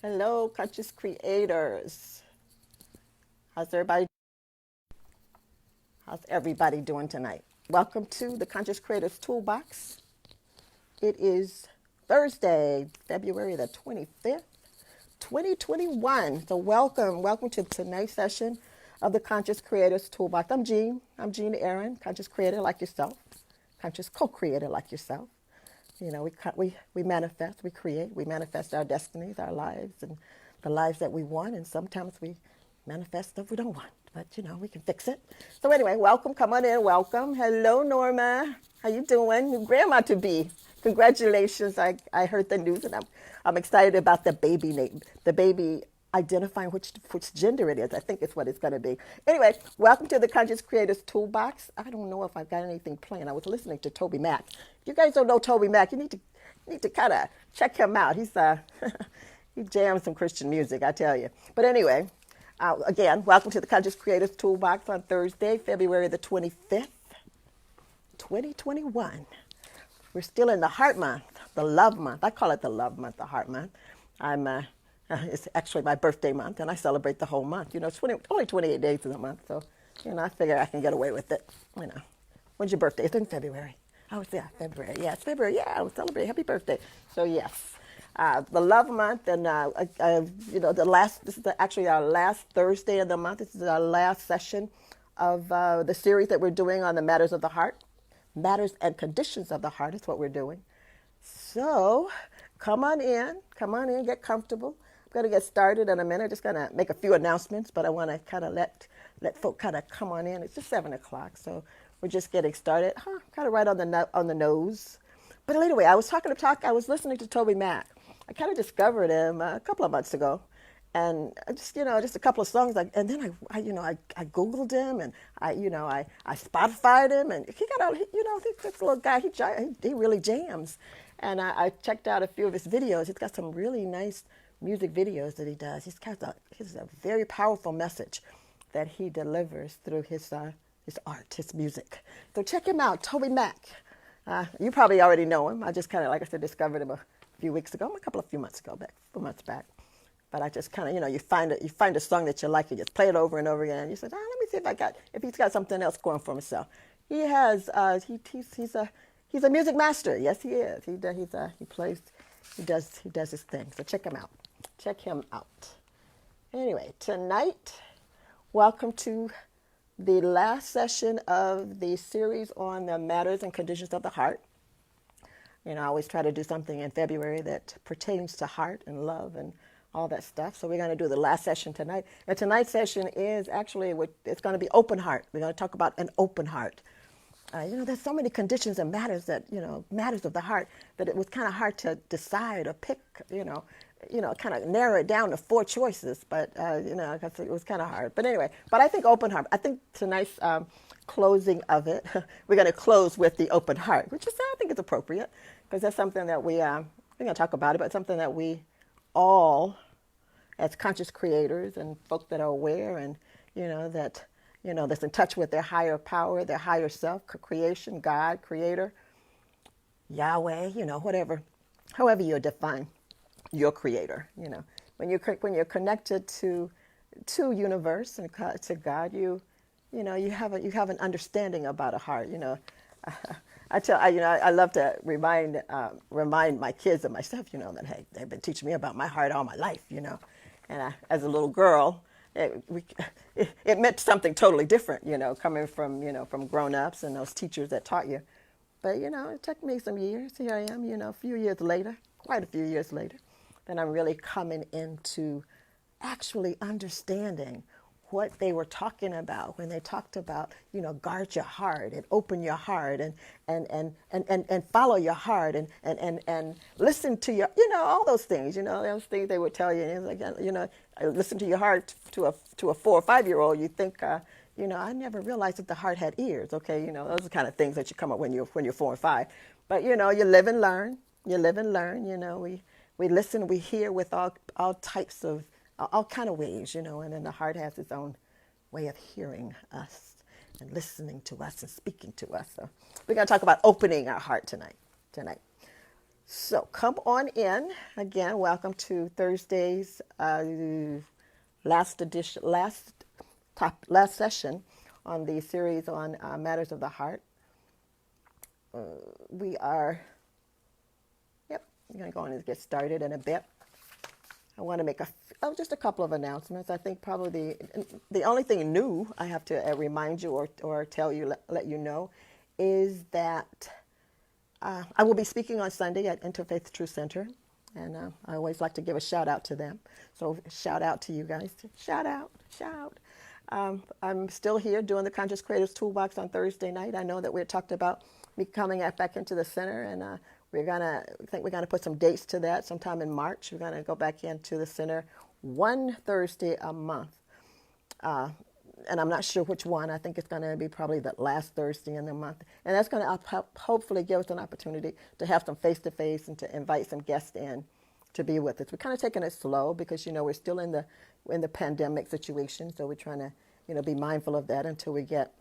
Hello, conscious creators. How's everybody? How's everybody doing tonight? Welcome to the Conscious Creators Toolbox. It is Thursday, February the 25th, 2021. So welcome to tonight's session of the Conscious Creators Toolbox. I'm Jean. I'm Jean Aaron, conscious creator like yourself, conscious co-creator like yourself. You know, we manifest, we create, we manifest our destinies, our lives, and the lives that we want. And sometimes we manifest stuff we don't want, but we can fix it. So anyway, welcome. Come on in. Welcome. Hello, Norma. How you doing? Your grandma to be. Congratulations. I heard the news, and I'm excited about the baby name. The baby identifying which gender it is. I think it's what it's going to be. Anyway, welcome to the Conscious Creators Toolbox. I don't know if I've got anything planned. I was listening to Toby Mac. If you guys don't know Toby Mac, you need to kind of check him out. He's he jams some Christian music, I tell you. But anyway, again, welcome to the Conscious Creators Toolbox on Thursday, February the 25th, 2021. We're still in the heart month, the love month. I call it the love month, the heart month. It's actually my birthday month, and I celebrate the whole month. It's only 28 days in a month, so, I figure I can get away with it. When's your birthday? It's in February. Oh, yeah, February. Yeah, it's February. Yeah, I will celebrate. Happy birthday. So, yes. The love month, and this is actually our last Thursday of the month. This is our last session of the series that we're doing on the matters of the heart. Matters and conditions of the heart is what we're doing. So come on in, get comfortable. I'm going to get started in a minute. Just going to make a few announcements, but I want to kind of let folk kind of come on in. It's just 7 o'clock, so we're just getting started. Kind of right on the nose. But anyway, I was listening to Toby Mac. I kind of discovered him a couple of months ago, and just a couple of songs. And then I Googled him, and I Spotified him, and he got out. This little guy, he really jams. And I checked out a few of his videos. He's got some really nice music videos that he does. He's a very powerful message that he delivers through his art, his music. So check him out, Toby Mac. You probably already know him. I just kind of, like I said, discovered him a few months back. But I just kind of, you find a song that you like, you just play it over and over again. And you say, let me see if he's got something else going for himself. He has, he's a music master. Yes, he is. He does his thing. So check him out. Anyway, tonight, welcome to the last session of the series on the matters and conditions of the heart. I always try to do something in February that pertains to heart and love and all that stuff. So we're going to do the last session tonight. And tonight's session is actually, it's going to be open heart. We're going to talk about an open heart. There's so many conditions and matters matters of the heart, that it was kind of hard to decide or pick, kind of narrow it down to 4 choices. But, it was kind of hard. But anyway, I think open heart. I think tonight's closing of it, we're going to close with the open heart, which I think is appropriate, because that's something that we're going to talk about it, but something that we all, as conscious creators and folk that are aware and, that's in touch with their higher power, their higher self, creation, God, creator, Yahweh, however you define your creator, when you're connected to universe and to God, you have an understanding about a heart. I love to remind my kids and myself, that hey, they've been teaching me about my heart all my life, and as a little girl, it meant something totally different, coming from grown-ups and those teachers that taught you. But, it took me some years. Here I am, a few years later, quite a few years later, then I'm really coming into actually understanding what they were talking about when they talked about, guard your heart and open your heart and follow your heart and listen to your, all those things, those things they would tell you. And it's like, listen to your heart to a 4 or 5-year-old. You think, I never realized that the heart had ears. Okay, those are the kind of things that you come up when you're 4 and 5. But you live and learn. We listen, we hear with all types of all kind of ways, and then the heart has its own way of hearing us and listening to us and speaking to us. So we're going to talk about opening our heart tonight. So come on in again. Welcome to Thursday's last edition, last session on the series on matters of the heart. We are, I'm going to go on and get started in a bit. I want to make just a couple of announcements. I think probably the only thing new I have to remind you or tell you, let you know, is that I will be speaking on Sunday at Interfaith Truth Center, and I always like to give a shout out to them. So shout out to you guys. Shout out. I'm still here doing the Conscious Creators Toolbox on Thursday night. I know that we had talked about me coming back into the center, and we're gonna put some dates to that sometime in March. We're gonna go back into the center one Thursday a month. And I'm not sure which one. I think it's going to be probably the last Thursday in the month. And that's going to hopefully give us an opportunity to have some face-to-face and to invite some guests in to be with us. We're kind of taking it slow because, we're still in the pandemic situation. So we're trying to, be mindful of that until we get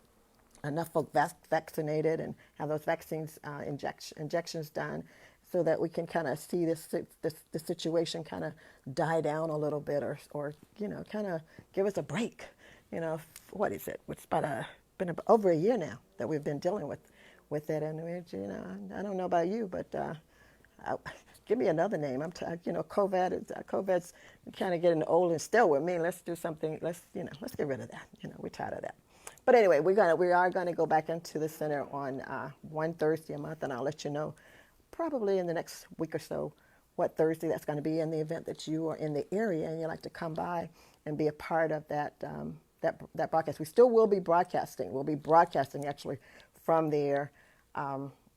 enough folk vaccinated and have those vaccines injections done so that we can kind of see the situation kind of die down a little bit or kind of give us a break. What is it? It's been over a year now that we've been dealing with it, and I don't know about you, but give me another name. COVID's kind of getting old and still with me. Let's do something. Let's get rid of that. We're tired of that. But anyway, we are gonna go back into the center on one Thursday a month, and I'll let you know probably in the next week or so what Thursday that's going to be in the event that you are in the area and you like to come by and be a part of that that broadcast. We still will be broadcasting. We'll be broadcasting actually from there.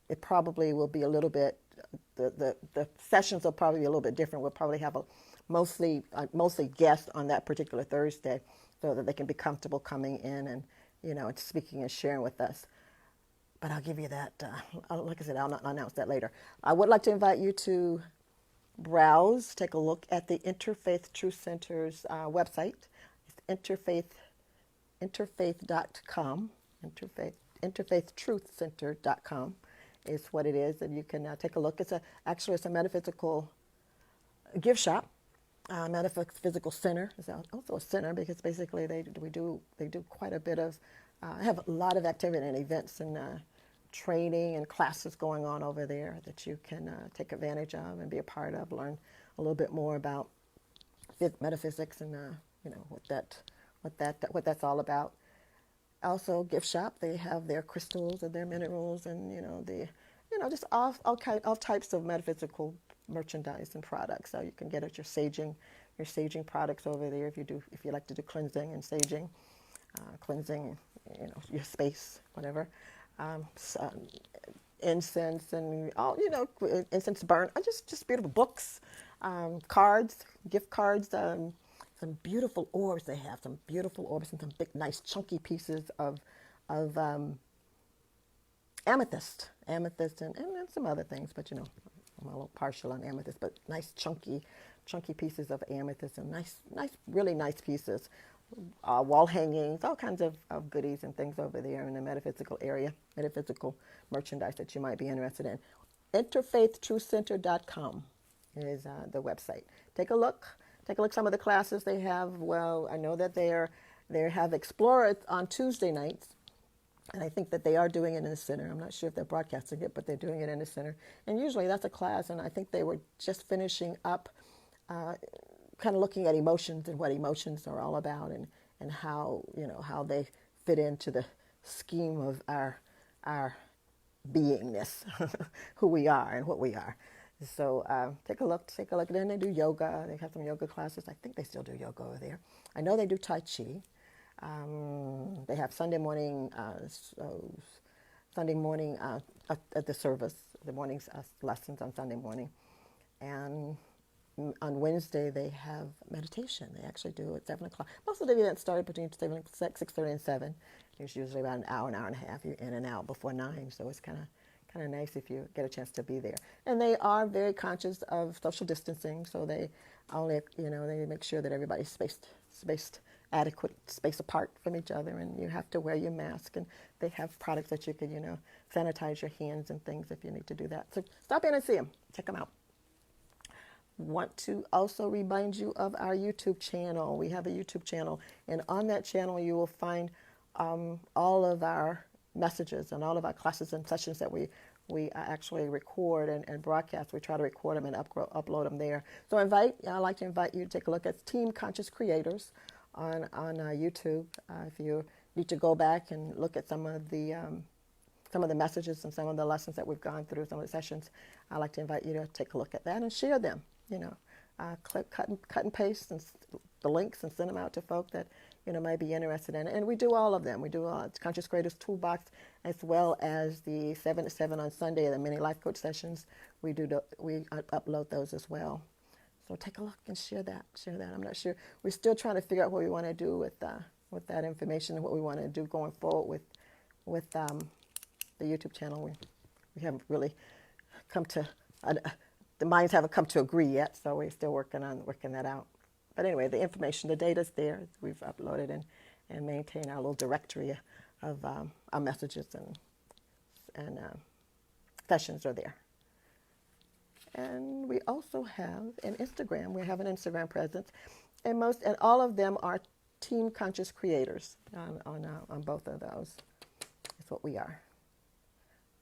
It probably will be a little bit, the sessions will probably be a little bit different. We'll probably have mostly guests on that particular Thursday so that they can be comfortable coming in and, and speaking and sharing with us. But I'll give you that, like I said, I'll announce that later. I would like to invite you to browse, take a look at the Interfaith Truth Center's website. It's interfaith.com. Interfaithtruthcenter.com is what it is, and you can take a look. It's a metaphysical gift shop, metaphysical center. It's also a center because basically they do quite a bit of have a lot of activity and events and training and classes going on over there that you can take advantage of and be a part of, learn a little bit more about metaphysics and what that's all about. Also, gift shop, they have their crystals and their minerals and just all types of metaphysical merchandise and products. So you can get at your saging products over there if you like to do cleansing and saging, cleansing, your space, whatever. Incense and all, incense burn, just beautiful books, cards, gift cards, some beautiful orbs they have, some beautiful orbs and some big, nice, chunky pieces of amethyst and some other things, but I'm a little partial on amethyst, but nice, chunky pieces of amethyst and nice, really nice pieces. Wall hangings, all kinds of goodies and things over there in the metaphysical area, metaphysical merchandise that you might be interested in. Interfaithtruthcenter.com is the website. Take a look. Some of the classes they have. Well, I know that they have Explorer on Tuesday nights, and I think that they are doing it in the center. I'm not sure if they're broadcasting it, but they're doing it in the center. And usually that's a class, and I think they were just finishing up kind of looking at emotions and what emotions are all about and how, how they fit into the scheme of our beingness, who we are and what we are. So take a look. Then they do yoga. They have some yoga classes. I think they still do yoga over there. I know they do Tai Chi. They have Sunday morning at the service, the morning's lessons on Sunday morning. And on Wednesday, they have meditation. They actually do at 7 o'clock. Most of the events start between 6:30 and 7. There's usually about an hour and a half. You're in and out before 9, so it's kind of nice if you get a chance to be there. And they are very conscious of social distancing, so they only, they make sure that everybody's spaced adequate space apart from each other, and you have to wear your mask, and they have products that you can, sanitize your hands and things if you need to do that. So stop in and see them. Check them out. Want to also remind you of our YouTube channel. We have a YouTube channel, and on that channel you will find all of our messages and all of our classes and sessions that we actually record and broadcast. We try to record them and upload them there. So I'd like to invite you to take a look at Team Conscious Creators on YouTube. If you need to go back and look at some of the messages and some of the lessons that we've gone through, some of the sessions, I'd like to invite you to take a look at that and share them. Cut and paste the links and send them out to folk that might be interested in it. And we do all of them. We do Conscious Creators Toolbox, as well as the 7 to 7 on Sunday, the mini life coach sessions. We upload those as well. So take a look and share that. I'm not sure. We're still trying to figure out what we want to do with that information and what we want to do going forward with the YouTube channel. We haven't really come to the minds haven't come to agree yet, so we're still working that out. But anyway, the information, the data's there. We've uploaded and maintained our little directory of our messages and sessions are there. And we also have an Instagram. We have an Instagram presence, and all of them are Team Conscious Creators on both of those. That's what we are.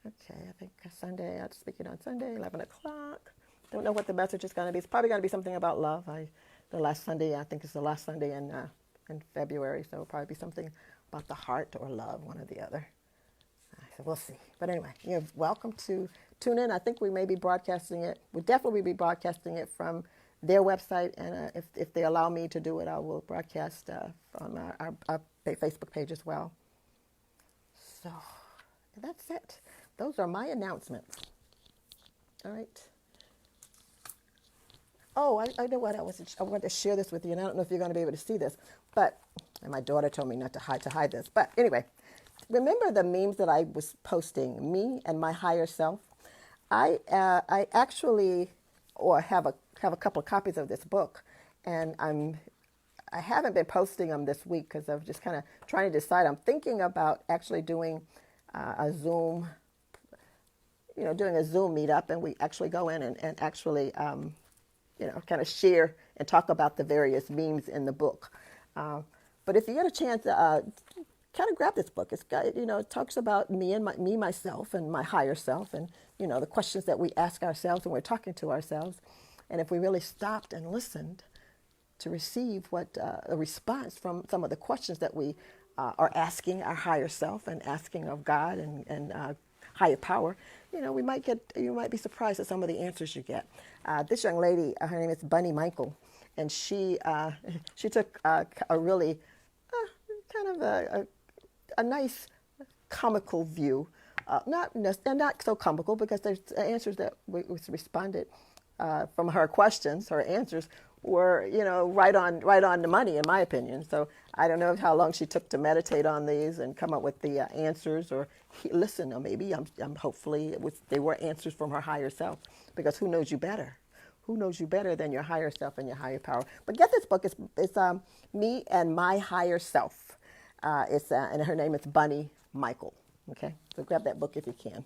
Okay, I think Sunday. I'm speaking on Sunday, 11 o'clock. Don't know what the message is going to be. It's probably going to be something about love. The last Sunday, I think it's the last Sunday in February, so it'll probably be something about the heart or love, one or the other. So we'll see. But anyway, you're welcome to tune in. I think we may be broadcasting it. We'll definitely be broadcasting it from their website, and if they allow me to do it, I will broadcast on our Facebook page as well. So that's it. Those are my announcements. All right. Oh, I know what I wanted to share this with you, and I don't know if you're going to be able to see this, and my daughter told me not to hide this. But anyway, remember the memes that I was posting, me and my higher self? I actually have a couple of copies of this book, and I haven't been posting them this week because I'm just kind of trying to decide. I'm thinking about actually doing a Zoom, doing a Zoom meetup, and we actually go in and actually kind of share and talk about the various memes in the book. But if you get a chance, kind of grab this book. It's got, it talks about me, myself, and my higher self, and the questions that we ask ourselves when we're talking to ourselves, and if we really stopped and listened to receive a response from some of the questions that we are asking our higher self and asking of God and higher power, you might be surprised at some of the answers you get. This young lady, her name is Bunny Michael, and she took a really kind of a nice comical view, not so comical, because there's answers that we responded from her questions. Her answers were right on the money, in my opinion. So I don't know how long she took to meditate on these and come up with the answers, or listen, or maybe hopefully they were answers from her higher self, because who knows you better? Who knows you better than your higher self and your higher power? But get this book. It's Me and My Higher Self. And her name is Bunny Michael. Okay, so grab that book if you can.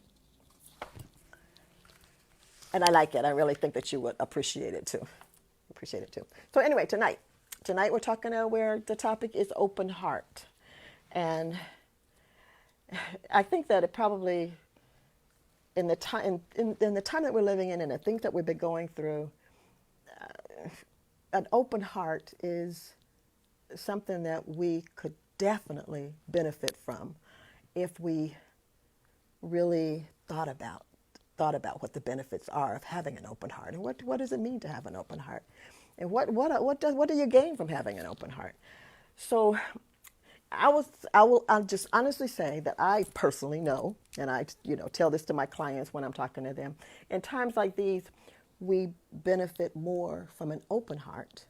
And I like it. I really think that you would appreciate it too. So anyway, tonight we're talking where the topic is open heart, and I think that it probably in the time that we're living in and the things that we've been going through, an open heart is something that we could definitely benefit from if we really thought about what the benefits are of having an open heart, and what does it mean to have an open heart, and what do you gain from having an open heart. So I'll just honestly say that I personally know, and I tell this to my clients when I'm talking to them. In times like these, we benefit more from an open heart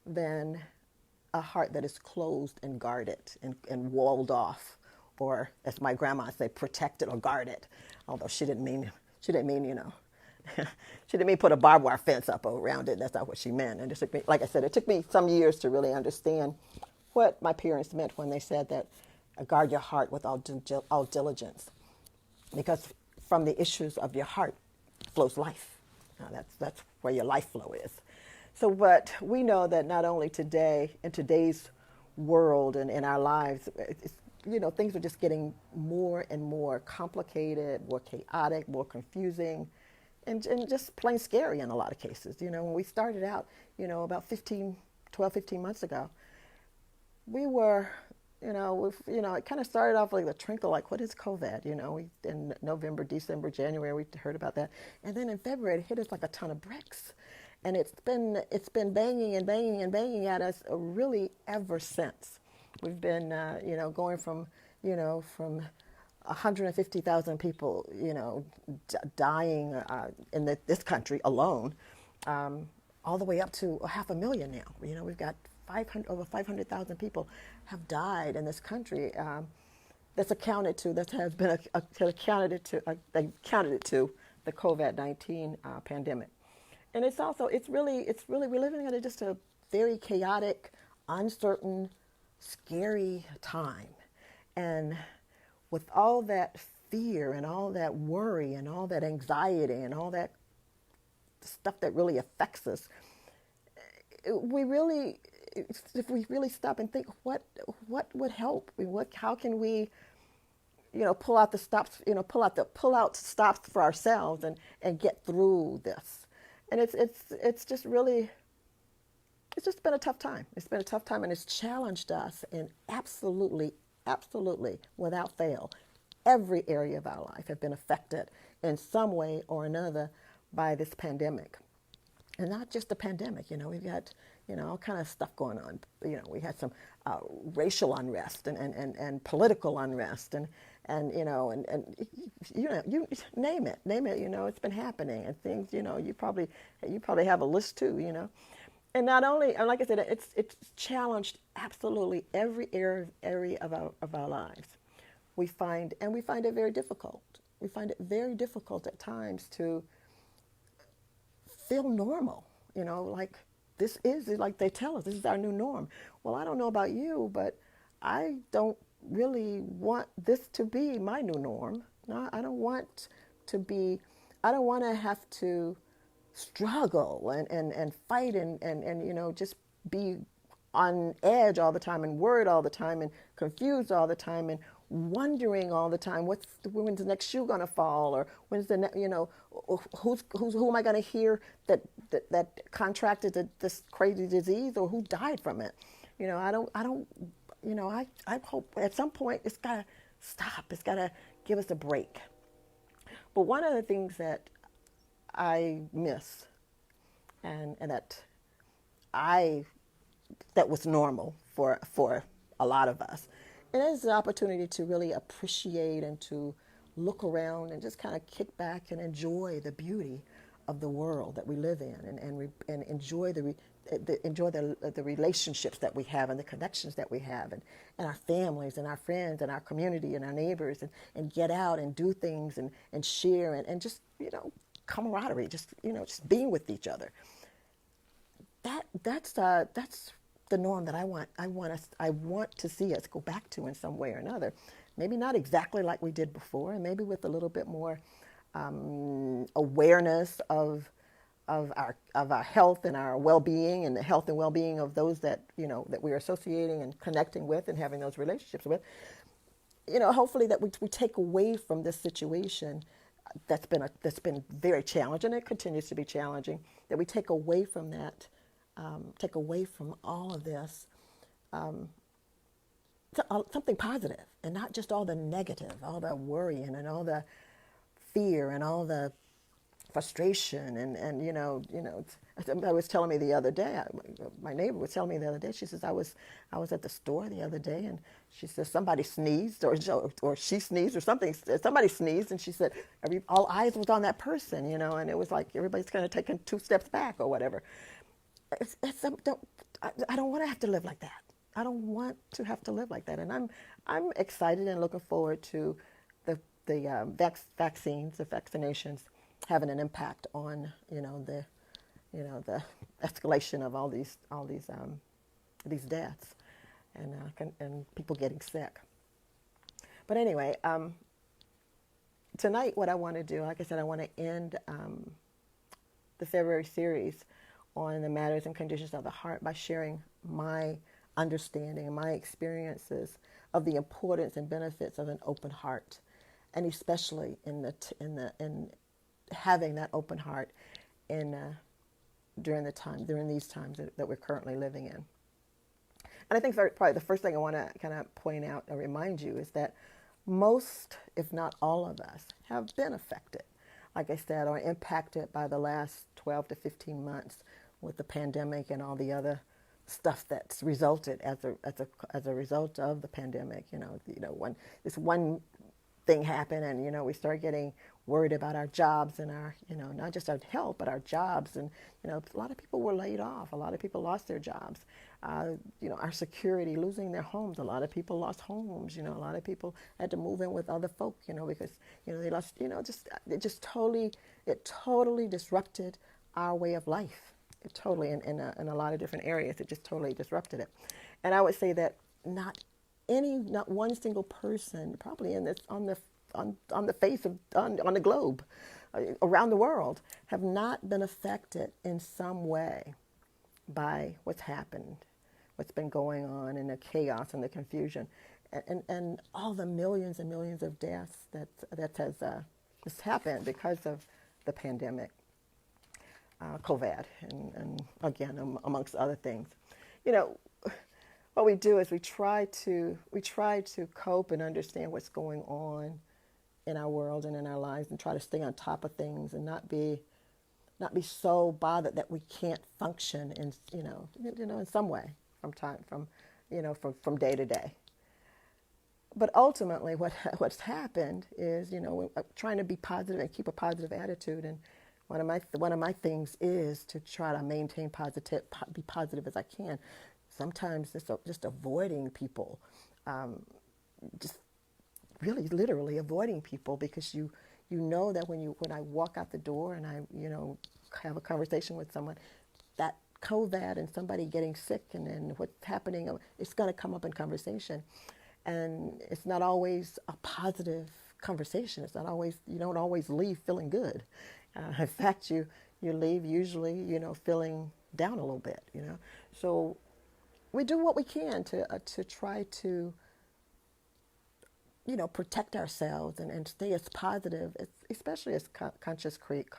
than a heart that is closed and guarded and walled off, or as my grandma said, protected or guarded. Although she didn't mean She didn't mean put a barbed wire fence up around it. That's not what she meant. And it took me, like I said, it took me some years to really understand what my parents meant when they said that guard your heart with all diligence, because from the issues of your heart flows life. Now that's where your life flow is. So, but we know that not only today, in today's world and in our lives, things are just getting more and more complicated, more chaotic, more confusing, and just plain scary in a lot of cases. When we started out, about 12, 15 months ago, we were, it kind of started off like a trinkle, like, what is COVID? In November, December, January, we heard about that. And then in February, it hit us like a ton of bricks. And it's been banging and banging and banging at us really ever since. We've been, going from 150,000 people, dying in this country alone, all the way up to 500,000 now. We've got over 500,000 people have died in this country. That's accounted to. That has been accounted to. They counted it to the COVID-19 pandemic. And it's really we're living in just a very chaotic, uncertain, scary time. And with all that fear and all that worry and all that anxiety and all that stuff that really affects us, if we really stop and think, what would help? How can we, pull out stops for ourselves and get through this? And it's just been a tough time. It's been a tough time, and it's challenged us in absolutely, without fail, every area of our life have been affected in some way or another by this pandemic. And not just the pandemic, we've got, all kind of stuff going on. We had some racial unrest and political unrest and you name it, it's been happening, and things, you probably have a list too, And not only, and like I said, it's challenged absolutely every area of our lives. We find it very difficult. We find it very difficult at times to feel normal, like this is, like they tell us, this is our new norm. Well, I don't know about you, but I don't really want this to be my new norm. No, I don't want to have to struggle and fight and just be on edge all the time and worried all the time and confused all the time and wondering all the time when's the next shoe going to fall, or when's the who am I going to hear that contracted this crazy disease, or who died from it. I hope at some point it's got to stop. It's got to give us a break. But one of the things that I miss and that was normal for a lot of us, and it is the opportunity to really appreciate and to look around and just kind of kick back and enjoy the beauty of the world that we live in, and enjoy the relationships that we have and the connections that we have, and our families and our friends and our community and our neighbors, and get out and do things and share and just camaraderie, just being with each other. That's the norm that I want to see us go back to in some way or another. Maybe not exactly like we did before, and maybe with a little bit more awareness of our health and our well-being, and the health and well-being of those that that we're associating and connecting with and having those relationships with. Hopefully that we take away from this situation that's been very challenging, and it continues to be challenging, that we take away from that, take away from all of this something positive, and not just all the negative, all the worrying and all the fear and all the frustration and I was telling me the other day, my neighbor was telling me the other day, she says, I was at the store the other day, and she says somebody sneezed, or she sneezed or something, somebody sneezed, and she said all eyes was on that person, and it was like everybody's kind of taking 2 steps back or whatever. I don't want to have to live like that. I don't want to have to live like that, and I'm excited and looking forward to the vaccines, the vaccinations, having an impact on the escalation of these deaths and people getting sick. But anyway, tonight what I want to do, like I said, I want to end the February series on the matters and conditions of the heart by sharing my understanding and my experiences of the importance and benefits of an open heart, and especially in having that open heart during these times that we're currently living in. And I think probably the first thing I want to kind of point out and remind you is that most, if not all of us, have been affected, like I said, or impacted by the last 12 to 15 months with the pandemic and all the other stuff that's resulted as a result of the pandemic. When this one thing happened and we start getting worried about our jobs and our not just our health but our jobs, and a lot of people were laid off, a lot of people lost their jobs, our security, losing their homes, a lot of people lost homes, a lot of people had to move in with other folk, because they lost, it totally disrupted our way of life. It totally, in a lot of different areas, it just totally disrupted it. And I would say that not one single person probably on the face of on the globe, around the world, have not been affected in some way by what's happened, what's been going on, and the chaos and the confusion, and all the millions and millions of deaths that has happened because of the pandemic. COVID, and again, amongst other things. What we do is we try to cope and understand what's going on in our world and in our lives, and try to stay on top of things and not be so bothered that we can't function in some way from day to day. But ultimately, what's happened is we're trying to be positive and keep a positive attitude. And one of my things is to try to maintain be positive as I can. Sometimes just avoiding people, just really literally avoiding people, because you know that when I walk out the door and I have a conversation with someone, that COVID and somebody getting sick and then what's happening, it's going to come up in conversation, and it's not always a positive conversation. It's not always, you don't always leave feeling good. In fact, you leave usually, feeling down a little bit, So we do what we can to try to, protect ourselves and stay as positive, especially as conscious folk,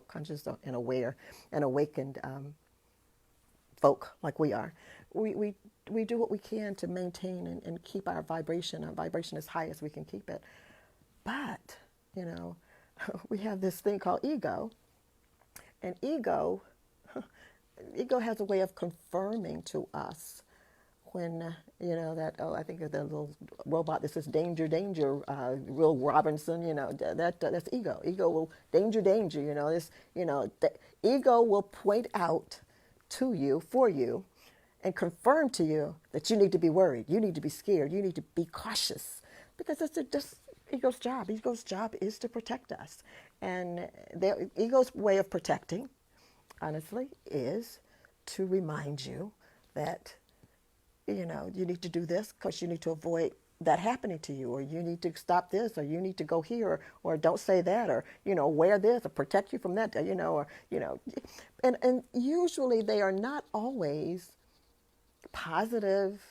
conscious and aware and awakened folk like we are. We do what we can to maintain and keep our vibration as high as we can keep it. But, we have this thing called ego, and ego has a way of confirming to us when, I think of the little robot that says danger, danger, Will Robinson, that's ego. Ego will, danger, danger, the ego will point out to you, for you, and confirm to you that you need to be worried, you need to be scared, you need to be cautious, because that's ego's job. Ego's job is to protect us. And the ego's way of protecting, honestly, is to remind you that, you need to do this because you need to avoid that happening to you, or you need to stop this, or you need to go here, or don't say that, or, wear this, or protect you from that, and usually they are not always positive,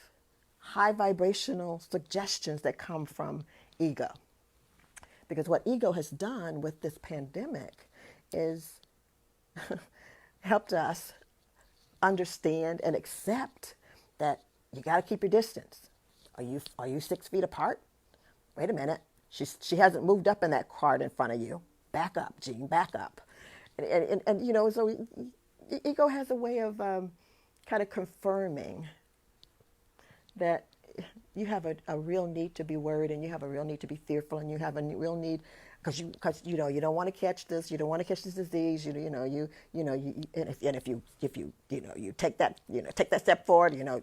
high vibrational suggestions that come from ego. Because what ego has done with this pandemic is helped us understand and accept that you got to keep your distance. Are you 6 feet apart? Wait a minute. She hasn't moved up in that cart in front of you. Back up, Jean, back up. And so ego has a way of kind of confirming that you have a real need to be worried, and you have a real need to be fearful, and you have a real need because you don't want to catch this, you don't want to catch this disease, and if you take that step forward,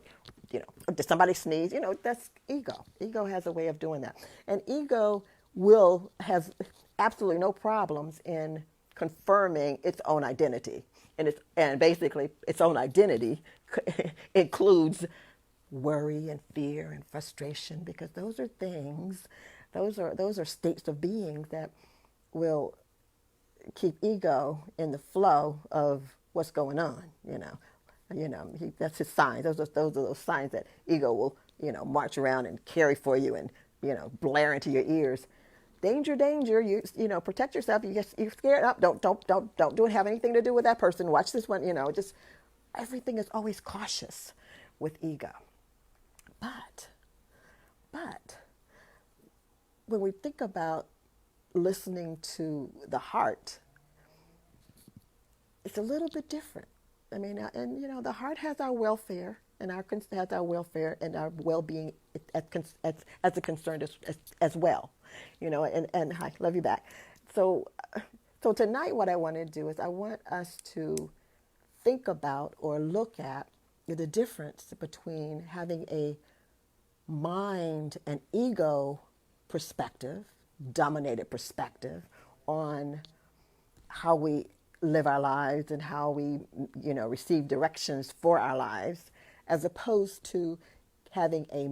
did somebody sneeze, that's ego. Ego has a way of doing that, and ego has absolutely no problems in confirming its own identity. And basically, its own identity includes worry and fear and frustration, because those are things, those are states of being that will keep ego in the flow of what's going on. That's his signs. Those are those signs that ego will march around and carry for you and blare into your ears. Danger, danger! Protect yourself. You're scared. Up. Don't do it. Have anything to do with that person. Watch this one. Just everything is always cautious with ego. But when we think about listening to the heart, it's a little bit different. I mean, and the heart has our welfare and our well-being as a concern as well. And hi, love you back. So tonight, what I want to do is I want us to think about or look at the difference between having a mind and ego perspective, dominated perspective on how we live our lives and how we, receive directions for our lives, as opposed to having a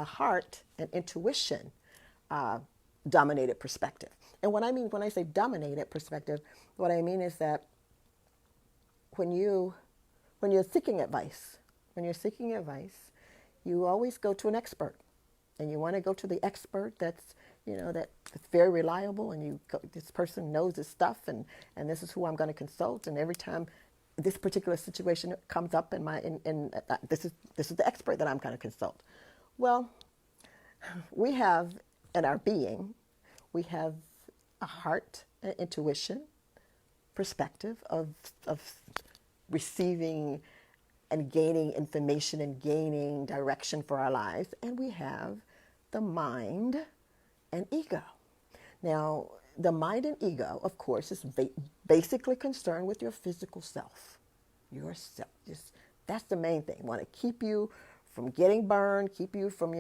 heart and intuition dominated perspective. And what I mean when I say dominated perspective, what I mean is that when you're seeking advice, you always go to an expert, and you want to go to the expert that's very reliable, and this person knows his stuff, and this is who I'm going to consult. And every time this particular situation comes up this is the expert that I'm going to consult. Well, we have in our being, we have a heart, an intuition perspective of receiving and gaining information and gaining direction for our lives, and we have the mind and ego. Now, the mind and ego, of course, is basically concerned with your physical self. Yourself. That's the main thing. Want to keep you from getting burned, keep you from,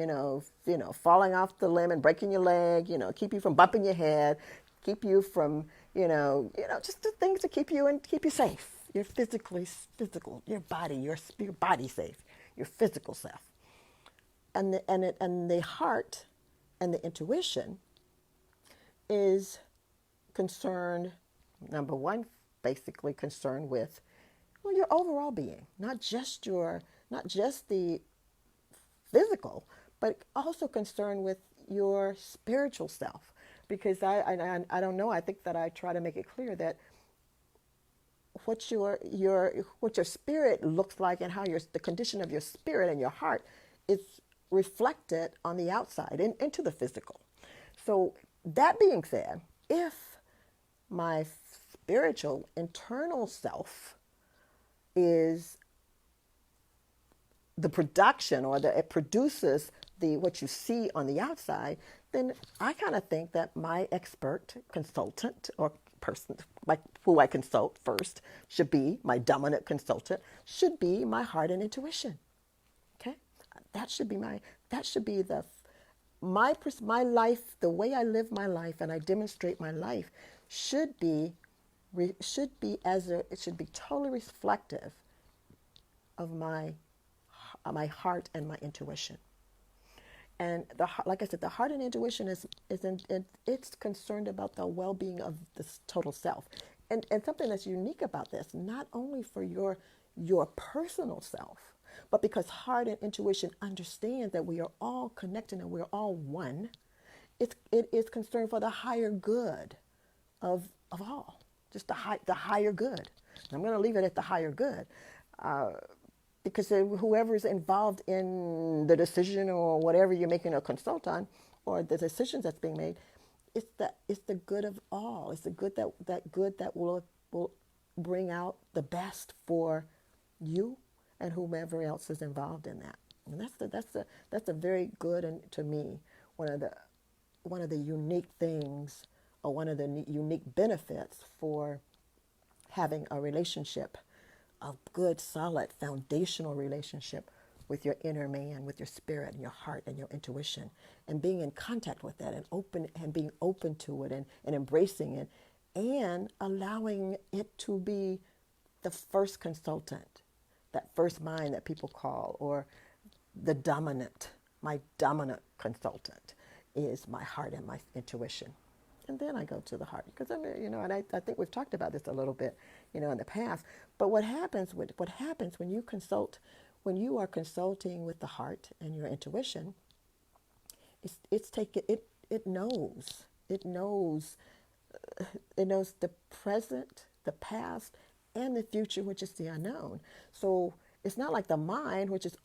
falling off the limb and breaking your leg, keep you from bumping your head, keep you from, just the things to keep you safe. Your physical, your body safe, your physical self. And the heart and the intuition is concerned, number one, basically concerned with your overall being, not just the physical, but also concerned with your spiritual self. Because I don't know, I think that I try to make it clear that what your spirit looks like and how the condition of your spirit and your heart is reflected on the outside into the physical. So that being said, if my spiritual internal self is the production, or it produces what you see on the outside, then I kind of think that my expert, consultant, or person like who I consult first should be my dominant consultant, should be my heart and intuition. Okay, that should be my life, the way I live my life and I demonstrate my life should be totally reflective of my heart and my intuition. And like I said, the heart and intuition it's concerned about the well-being of the total self. And something that's unique about this, not only for your personal self, but because heart and intuition understand that we are all connected and we're all one, it is concerned for the higher good of all, just the higher good. And I'm going to leave it at the higher good. Because whoever is involved in the decision or whatever you're making a consult on, or the decisions that's being made, it's the good of all. It's the good that will bring out the best for you and whomever else is involved in that. And that's a very good, and to me, one of the unique things, or one of the unique benefits for having a relationship, a good, solid, foundational relationship with your inner man, with your spirit and your heart and your intuition, and being in contact with that and being open to it and embracing it, and allowing it to be the first consultant, that first mind that people call, or the dominant, my dominant consultant is my heart and my intuition. And then I go to the heart, because I mean, and I think we've talked about this a little bit, in the past. But what happens when you consult, when you are consulting with the heart and your intuition, it knows, it knows the present, the past, and the future, which is the unknown. So it's not like the mind, which is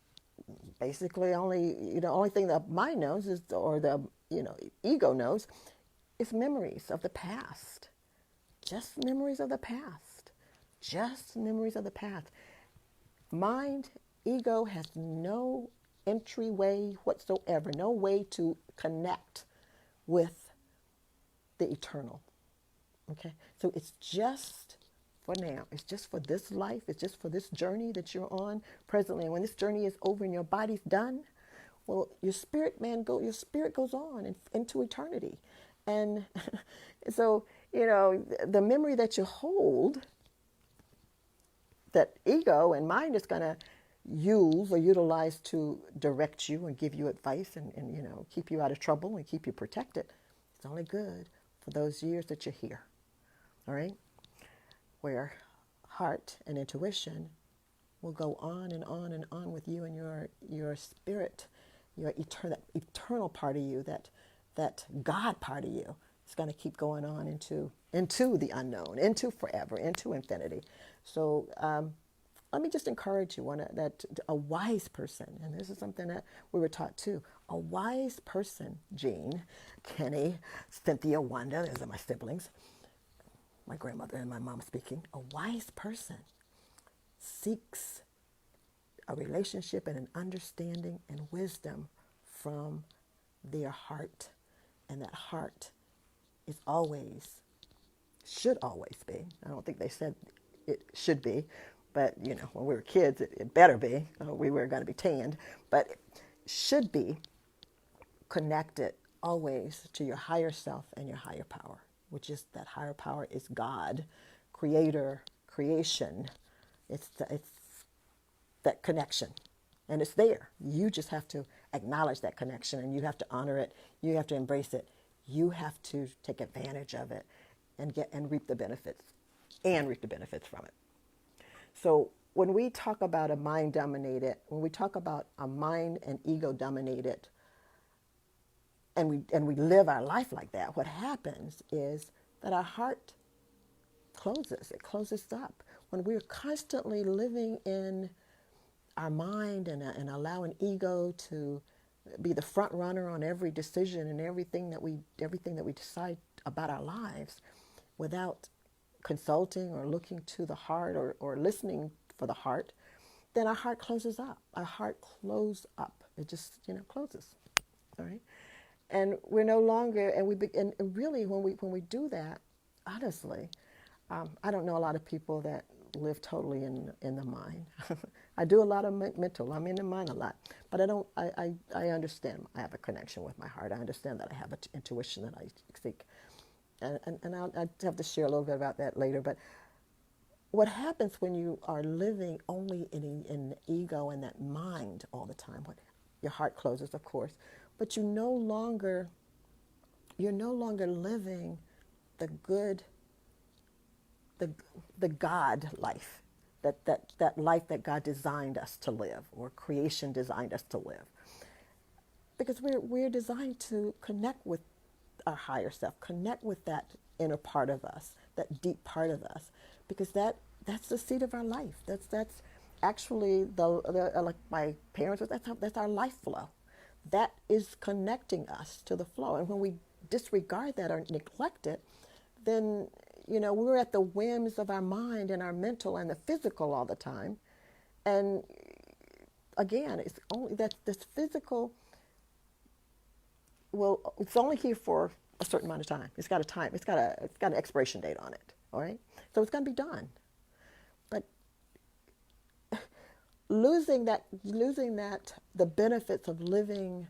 basically only thing the mind knows is, or the ego knows, is memories of the past. Just memories of the past. Just memories of the past. Mind, ego has no entryway whatsoever, no way to connect with the eternal. Okay? So it's just for now. It's just for this life. It's just for this journey that you're on presently. And when this journey is over and your body's done, well, your spirit goes on into eternity. And so, the memory that you hold, that ego and mind is going to use or utilize to direct you and give you advice and keep you out of trouble and keep you protected, it's only good for those years that you're here. All right? Where heart and intuition will go on and on and on with you and your spirit, your eternal part of you, that God part of you is going to keep going on into the unknown, into forever, into infinity. So let me just encourage you, that a wise person, and this is something that we were taught too, a wise person, Jean, Kenny, Cynthia, Wanda, those are my siblings, my grandmother and my mom speaking, a wise person seeks a relationship and an understanding and wisdom from their heart. And that heart is should always be. I don't think they said it should be, but when we were kids, it better be. We were going to be tanned, but it should be connected always to your higher self and your higher power, which is, that higher power is God, creator, creation. It's that connection, and it's there. You just have to acknowledge that connection, and you have to honor it. You have to embrace it. You have to take advantage of it and reap the benefits from it. So when we talk about when we talk about a mind and ego dominated, and we live our life like that, what happens is that our heart closes up. When we're constantly living in our mind and allowing ego to be the front runner on every decision and everything that we decide about our lives, without consulting or looking to the heart or listening for the heart, then our heart closes up. Our heart closes up. It just closes. All right, and we're no longer. And really, when we do that, honestly, I don't know a lot of people that live totally in the mind. I do a lot of mental. I'm in the mind a lot, but I understand. I have a connection with my heart. I understand that I have an intuition that I seek, and I'll have to share a little bit about that later. But what happens when you are living only in the ego and that mind all the time? Your heart closes, of course, but you're no longer living the good, the God life, that life that God designed us to live, or creation designed us to live. Because we're designed to connect with our higher self, connect with that inner part of us, that deep part of us, because that's the seat of our life. That's actually like my parents, that's our life flow. That is connecting us to the flow. And when we disregard that or neglect it, then we're at the whims of our mind and our mental and the physical all the time. And again, it's only that this physical, well, it's only here for a certain amount of time. It's got an expiration date on it. All right, so it's going to be done. But losing that, the benefits of living,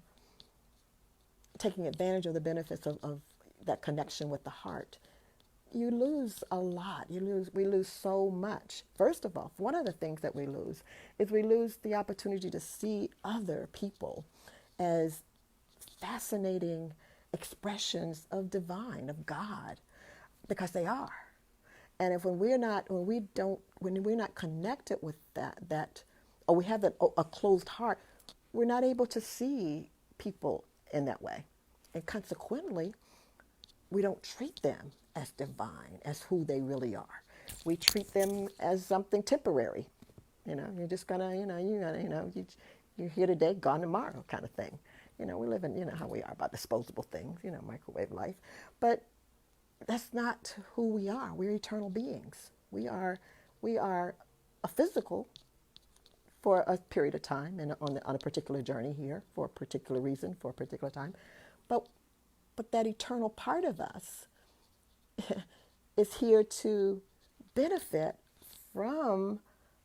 taking advantage of the benefits of that connection with the heart, you lose a lot. We lose so much. First of all, one of the things that we lose is we lose the opportunity to see other people as fascinating expressions of divine, of God, because they are. And if when we're not connected with or we have a closed heart, we're not able to see people in that way. And consequently, we don't treat them as divine, as who they really are. We treat them as something temporary. You're just gonna, you're here today, gone tomorrow, kind of thing. We live in, how we are about disposable things, microwave life. But that's not who we are. We're eternal beings. We are a physical for a period of time and on a particular journey here for a particular reason, for a particular time. But that eternal part of us is here to benefit from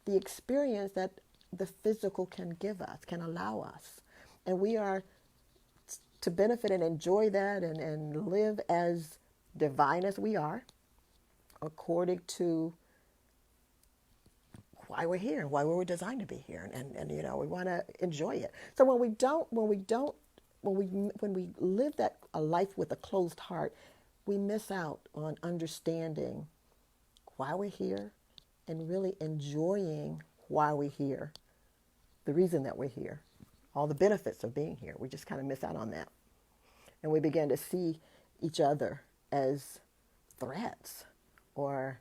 the experience that the physical can give us, can allow us. And we are to benefit and enjoy that and live as divine as we are, according to why we're here, why we were designed to be here, and we want to enjoy it. So when we live a life with a closed heart, we miss out on understanding why we're here and really enjoying why we're here, the reason that we're here, all the benefits of being here. We just kind of miss out on that. And we begin to see each other as threats or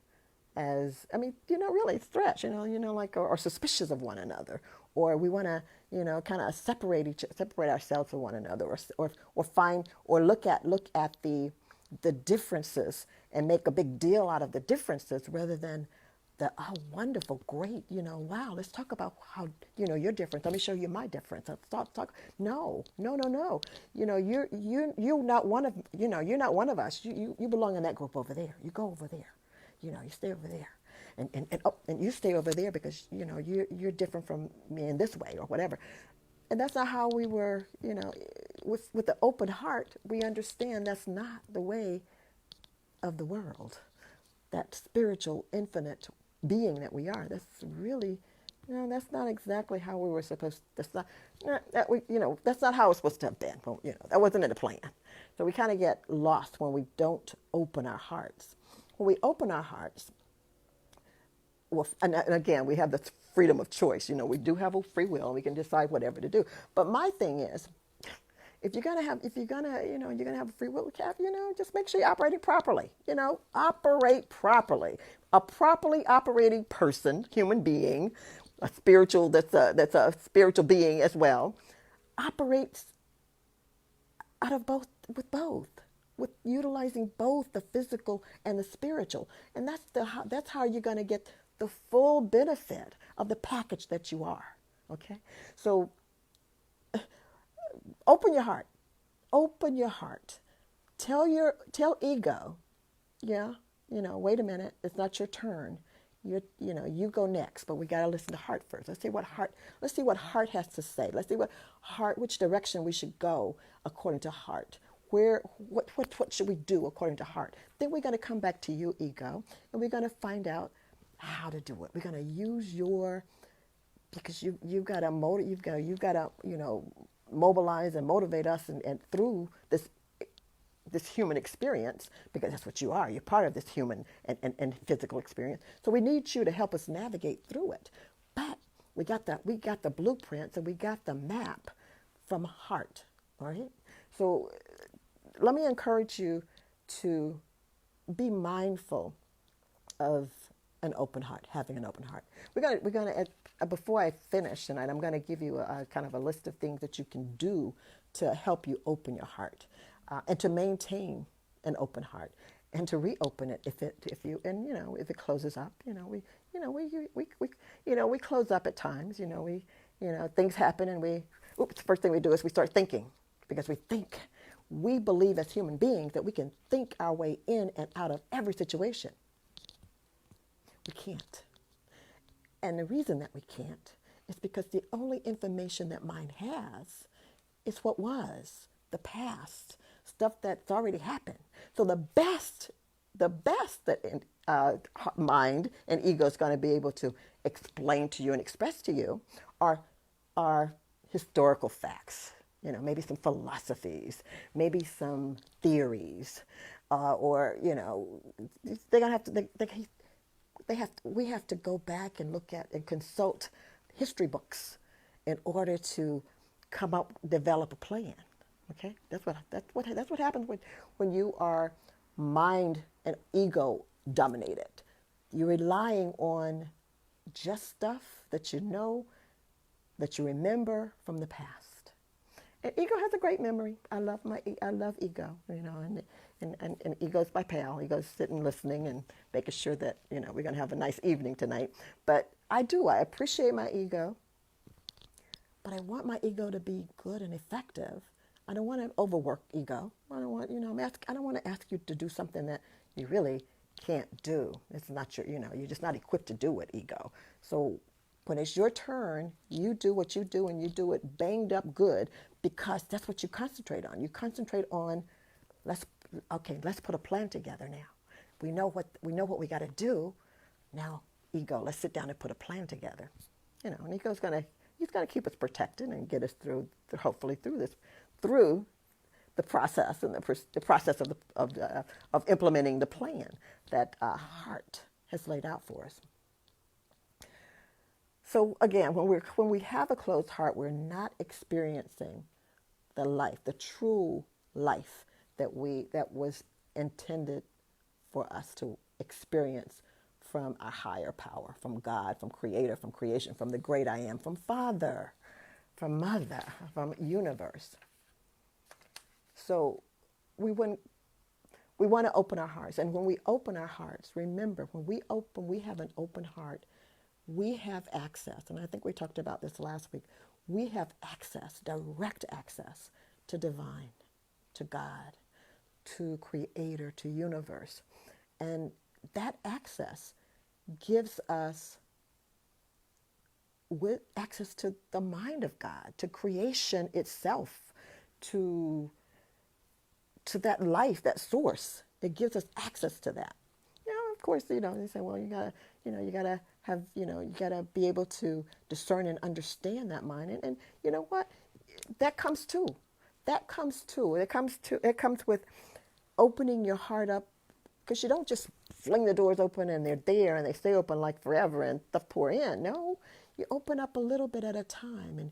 as, really threats, or suspicious of one another. Or we want to, kind of separate ourselves from one another or look at the differences and make a big deal out of the differences rather than wonderful, great, wow, let's talk about how, you're different. Let me show you my difference. Let's talk. No. You're not one of, you're not one of us. You belong in that group over there. You go over there. You stay over there. And you stay over there because, you're different from me in this way or whatever. And that's not how we were, with the open heart, we understand that's not the way of the world. That spiritual, infinite being that we are. That's really, that's not exactly how we were supposed to. That's not how it's supposed to have been. Well, that wasn't in the plan. So we kind of get lost when we don't open our hearts. When we open our hearts, well, and again, we have the freedom of choice. We do have a free will, and we can decide whatever to do. But my thing is, if you're gonna have a free will, just make sure you're operating properly. Operate properly. A properly operating person, human being, a spiritual that's a spiritual being as well, operates out of both, with utilizing both the physical and the spiritual, and that's how you're gonna get the full benefit of the package that you are. Okay, so. Open your heart. Open your heart. Tell ego, wait a minute, it's not your turn. You go next, but we got to listen to heart first. Let's see what heart has to say. Let's see which direction we should go according to heart. What should we do according to heart? Then we're going to come back to you, ego, and we're going to find out how to do it. We're going to use because you've got to mobilize and motivate us and through this human experience, because that's what you are. You're part of this human and physical experience. So we need you to help us navigate through it. But we got the blueprints and we got the map from heart. All right. So let me encourage you to be mindful of an open heart, having an open heart. We're gonna before I finish tonight, I'm gonna give you a kind of a list of things that you can do to help you open your heart and to maintain an open heart and to reopen it if it closes up. We close up at times. Things happen and the first thing we do is we start thinking, because we believe as human beings that we can think our way in and out of every situation. We can't. And the reason that we can't is because the only information that mind has is what was, the past, stuff that's already happened. So the best the best that mind and ego is going to be able to explain to you and express to you are are historical facts. Maybe some philosophies, maybe some theories, or they're gonna have to. They have to, we have to go back and look at and consult history books in order to come up develop a plan. Okay, that's what happens when you are mind and ego dominated. You're relying on just stuff that you know, that you remember from the past. And ego has a great memory. I love ego, and ego's my pal. Ego's sitting listening and making sure that, we're going to have a nice evening tonight. But I appreciate my ego, but I want my ego to be good and effective. I don't want to overwork ego. I don't want, I don't want to ask you to do something that you really can't do. It's not you're just not equipped to do it, ego. So when it's your turn, you do what you do, and you do it banged up good, because that's what you concentrate on. You concentrate on, let's put a plan together now. We know what we got to do. Now, ego, let's sit down and put a plan together. And ego's he's gonna keep us protected and get us hopefully through the process and the process of implementing the plan that our heart has laid out for us. So again, when we have a closed heart, we're not experiencing the true life that was intended for us to experience from a higher power, from God, from Creator, from creation, from the great I am, from Father, from Mother, from universe. So we want to open our hearts. And when we open our hearts, remember, when we have an open heart, we have access. And I think we talked about this last week. We have access, direct access to divine, to God, to Creator, to universe. And that access gives us access to the mind of God, to creation itself, to that life, that source. It gives us access to that. Of course, they say, well, you gotta be able to discern and understand that mind. And you know what? That comes too. It comes with opening your heart up, because you don't just fling the doors open and they're there and they stay open like forever and stuff pour in. No, you open up a little bit at a time, and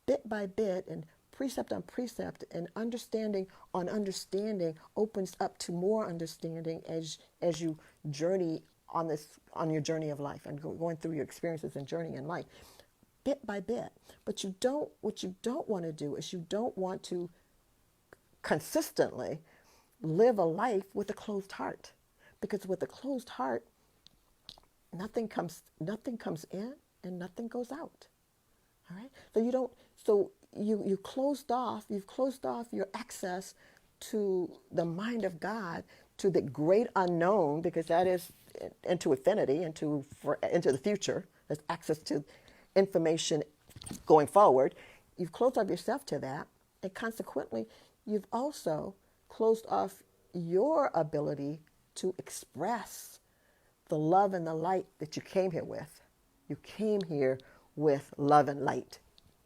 bit by bit, and precept on precept, and understanding on understanding opens up to more understanding as you journey on your journey of life and going through your experiences and journey in life, bit by bit. But what you don't want to do is you don't want to consistently live a life with a closed heart, because with a closed heart, nothing comes in and nothing goes out. All right. So you've closed off your access to the mind of God, to the great unknown, because that is into infinity, into the future. There's access to information going forward. You've closed off yourself to that, and consequently, you've also closed off your ability to express the love and the light that you came here with. You came here with love and light,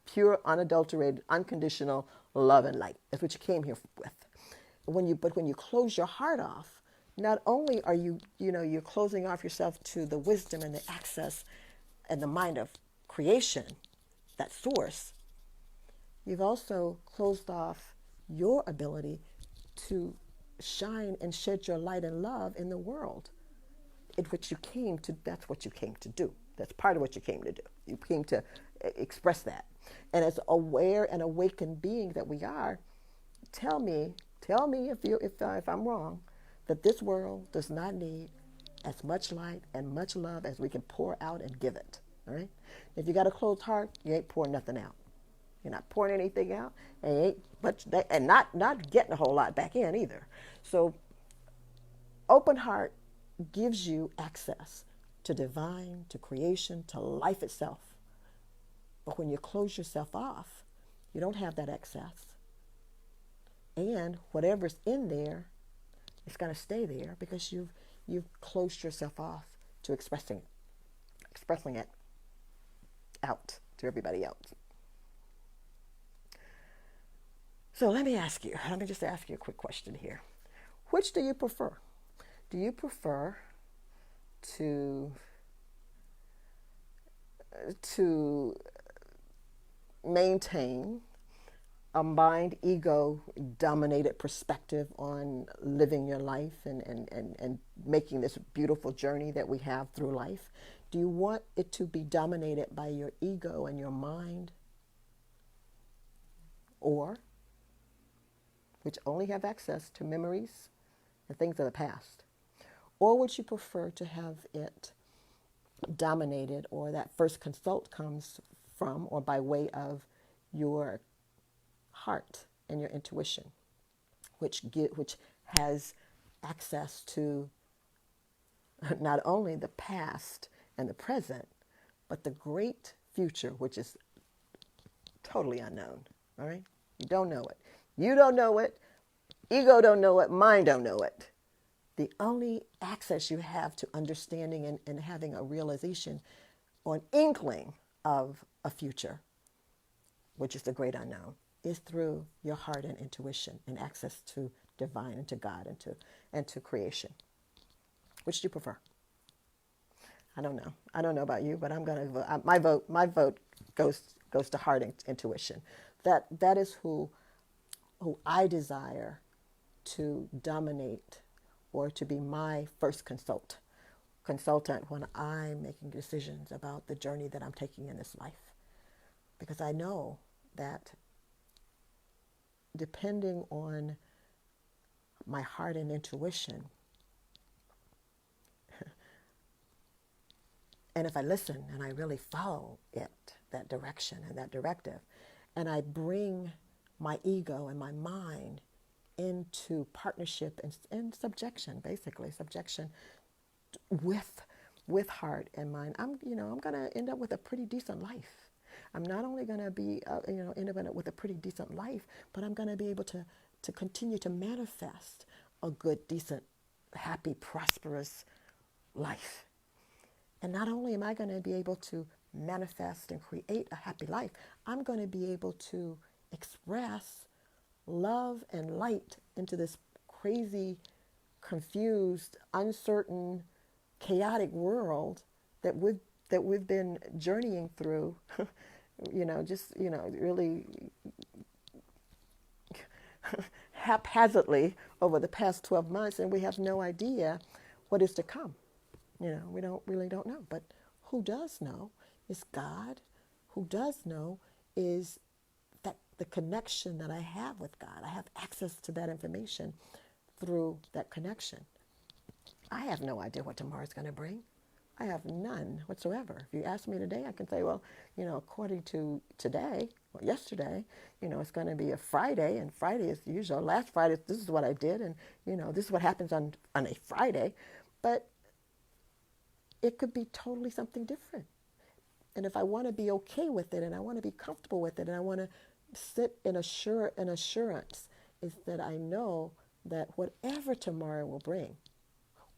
pure, unadulterated, unconditional love and light. That's what you came here with. But when you close your heart off, not only are you're closing off yourself to the wisdom and the access and the mind of creation, that source, you've also closed off your ability to shine and shed your light and love in the world, in which that's what you came to do. That's part of what you came to do. You came to express that. And as aware and awakened being that we are, tell me if I'm wrong, that this world does not need as much light and much love as we can pour out and give it. All right? If you got a closed heart, you ain't pouring nothing out. You're not pouring anything out, and not getting a whole lot back in either. So, open heart gives you access to divine, to creation, to life itself. But when you close yourself off, you don't have that access. And whatever's in there, it's going to stay there, because you've closed yourself off to expressing it out to everybody else. So let me just ask you a quick question here. Which do you prefer? Do you prefer to maintain a mind ego dominated perspective on living your life and making this beautiful journey that we have through life? Do you want it to be dominated by your ego and your mind, or which only have access to memories and things of the past? Or would you prefer to have it dominated, or that first consult comes from or by way of your heart and your intuition, which has access to not only the past and the present, but the great future, which is totally unknown. All right? You don't know it. You don't know it. Ego don't know it. Mind don't know it. The only access you have to understanding and having a realization or an inkling of a future, which is the great unknown, is through your heart and intuition and access to divine and to God and to creation. Which do you prefer? I don't know. I don't know about you, but I'm going to vote. My vote goes to heart and intuition. That is who I desire to dominate, or to be my first consultant when I'm making decisions about the journey that I'm taking in this life. Because I know that depending on my heart and intuition, and if I listen and I really follow it, that direction and that directive, and I bring my ego and my mind into partnership and subjection, basically subjection with heart and mind, I'm going to end up with a pretty decent life. I'm not only going to be end up with a pretty decent life, but I'm going to be able to continue to manifest a good, decent, happy, prosperous life. And not only am I going to be able to manifest and create a happy life, I'm going to be able to express love and light into this crazy, confused, uncertain, chaotic world that we've been journeying through, really haphazardly over the past 12 months, and we have no idea what is to come. We don't know. But who does know is God. Who does know is that the connection that I have with God. I have access to that information through that connection. I have no idea what tomorrow's going to bring. I have none whatsoever. If you ask me today, I can say, well, according to today, or yesterday, it's going to be a Friday, and Friday is usual. Last Friday, this is what I did, and, this is what happens on a Friday. But it could be totally something different. And if I want to be okay with it, and I want to be comfortable with it, and I want to sit in assurance, is that I know that whatever tomorrow will bring,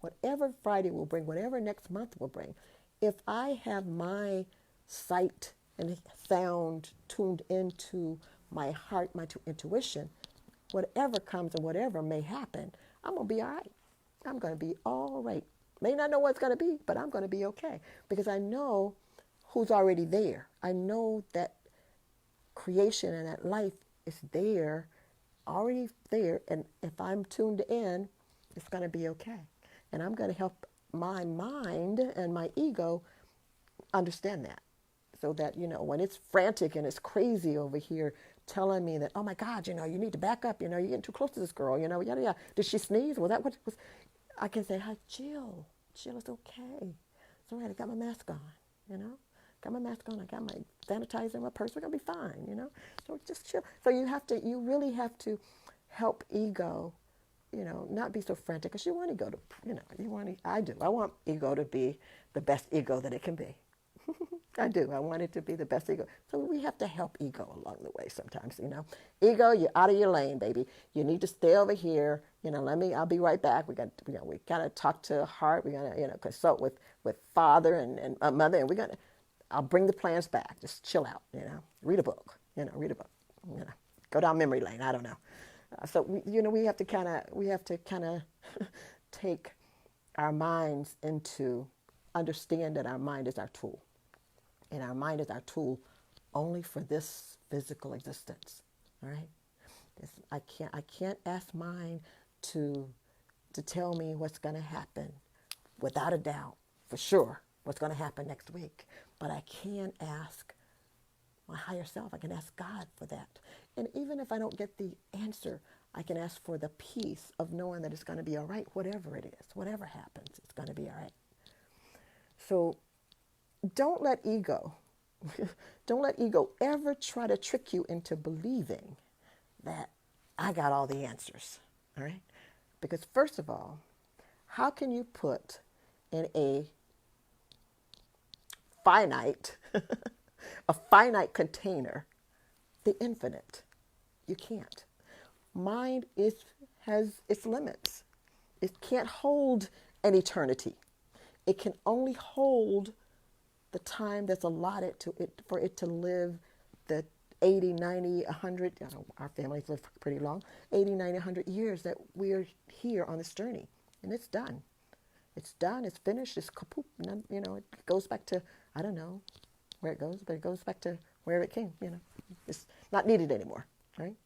whatever Friday will bring, whatever next month will bring, if I have my sight and sound tuned into my heart, my intuition, whatever comes and whatever may happen, I'm going to be all right. I'm going to be all right. May not know what it's going to be, but I'm going to be okay. Because I know who's already there. I know that creation and that life is there, already there. And if I'm tuned in, it's going to be okay. And I'm going to help my mind and my ego understand that. So that, when it's frantic and it's crazy over here telling me that, oh my God, you need to back up, you're getting too close to this girl, yada, yada. Did she sneeze? Was that what was? I can say, hi, chill, it's okay. It's all right, I got my mask on, got my mask on, I got my sanitizer in my purse, we're going to be fine, So just chill. So you really have to help ego, not be so frantic, because you want ego to, I want ego to be the best ego that it can be. I do. I want it to be the best ego. So we have to help ego along the way sometimes, Ego, you're out of your lane, baby. You need to stay over here, I'll be right back. We gotta talk to heart. We gotta, consult with father and mother, and I'll bring the plans back. Just chill out, read a book, you know, go down memory lane. I don't know. So we have to kind of take our minds into understand that our mind is our tool, and our mind is our tool only for this physical existence. All right. I can't ask mine to tell me what's going to happen without a doubt, for sure, what's going to happen next week. But I can ask my higher self. I can ask God for that. And even if I don't get the answer, I can ask for the peace of knowing that it's going to be all right, whatever it is, whatever happens, it's going to be all right. So don't let ego, don't let ego ever try to trick you into believing that I got all the answers, all right? Because first of all, how can you put in a finite, a finite container, the infinite? You can't. Mind has its limits. It can't hold an eternity. It can only hold the time that's allotted to it for it to live the 80, 90, 100, our families live pretty long, 80, 90, 100 years that we're here on this journey. And it's done. It's done. It's finished. It's kaput. It goes back to, I don't know where it goes, but it goes back to where it came. It's not needed anymore, right?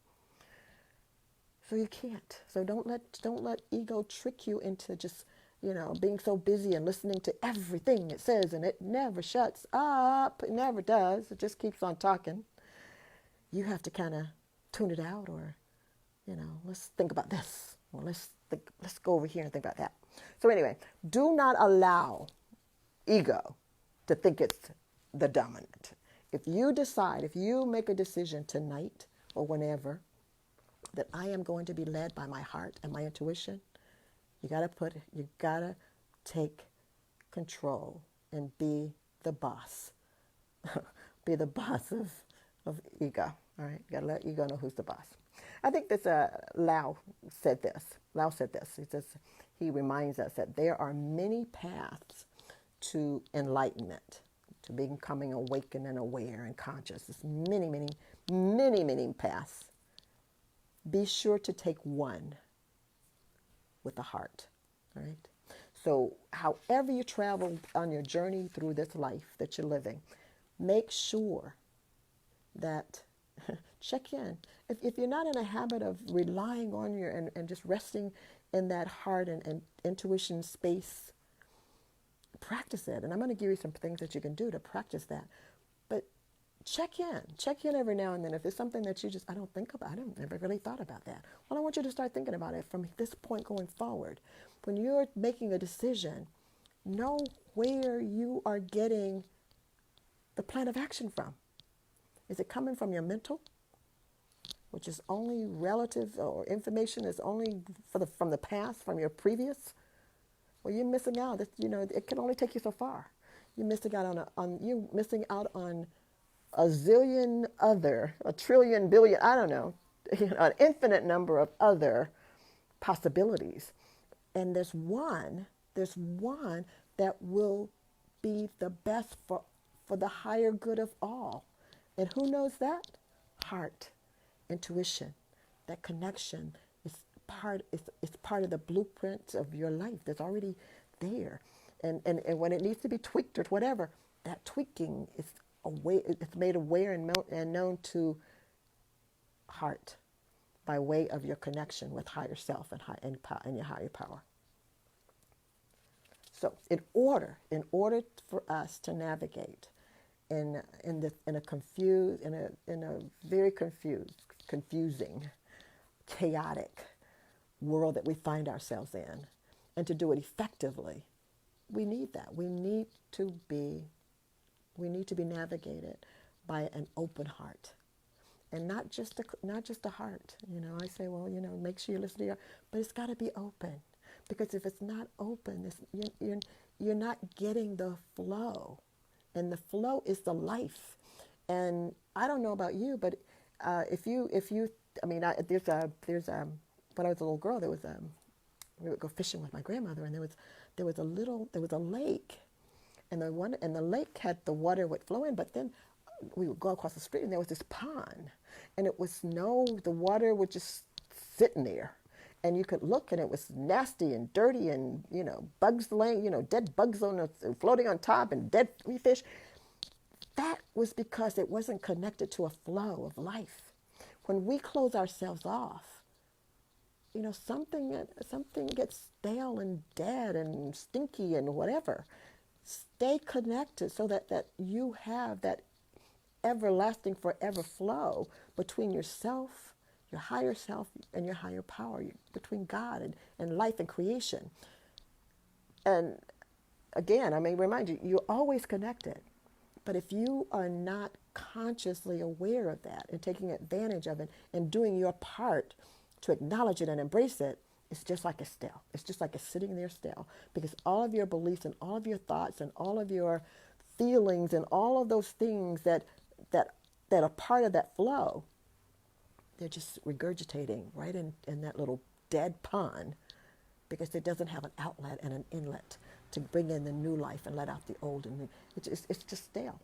So you can't. So don't let ego trick you into just, being so busy and listening to everything it says, and it never shuts up. It never does. It just keeps on talking. You have to kind of tune it out, or, let's think about this, or let's go over here and think about that. So anyway, do not allow ego to think it's the dominant. If you make a decision tonight or whenever that I am going to be led by my heart and my intuition, you gotta take control and be the boss. Be the boss of ego. All right, you gotta let ego know who's the boss. I think this Lao said this. He reminds us that there are many paths to enlightenment, to becoming awakened and aware and conscious. There's many, many, many, many paths. Be sure to take one with the heart. All right. So however you travel on your journey through this life that you're living, make sure that check in. If you're not in a habit of relying on and just resting in that heart and intuition space, practice it. And I'm going to give you some things that you can do to practice that. But check in every now and then. If it's something that I don't think about, I never really thought about that. Well, I want you to start thinking about it from this point going forward. When you're making a decision, know where you are getting the plan of action from. Is it coming from your mental, which is only relative, or information is only from the past, from your previous? Well, you're missing out. It can only take you so far. You're missing out on a zillion a trillion, billion, I don't know, an infinite number of other possibilities. And there's one that will be the best for the higher good of all. And who knows that? Heart, intuition, that connection is part of the blueprint of your life that's already there. And when it needs to be tweaked or whatever, that tweaking is it's made aware and known to heart by way of your connection with higher self and your higher power. So in order for us to navigate in a very confusing, chaotic world that we find ourselves in, and to do it effectively, we need that. We need to be navigated by an open heart, and not just a heart. I say, well, make sure you listen to your, but it's got to be open, because if it's not open, you're not getting the flow, and the flow is the life. And I don't know about you, but there's when I was a little girl, we would go fishing with my grandmother, and there was a lake, and the lake had the water would flow in, but then we would go across the street, and there was this pond, and the water would just sit in there, and you could look, and it was nasty and dirty, and bugs laying, dead bugs floating on top, and dead fish. That was because it wasn't connected to a flow of life. When we close ourselves off, something gets stale and dead and stinky and whatever. Stay connected so that you have that everlasting forever flow between yourself, your higher self, and your higher power, between God and life and creation. And again, I may remind you, you're always connected. But if you are not consciously aware of that and taking advantage of it and doing your part to acknowledge it and embrace it, it's just like it's still. It's just like it's sitting there still. Because all of your beliefs and all of your thoughts and all of your feelings and all of those things that are part of that flow, they're just regurgitating right in that little dead pond, because it doesn't have an outlet and an inlet to bring in the new life and let out the old. And it's just stale.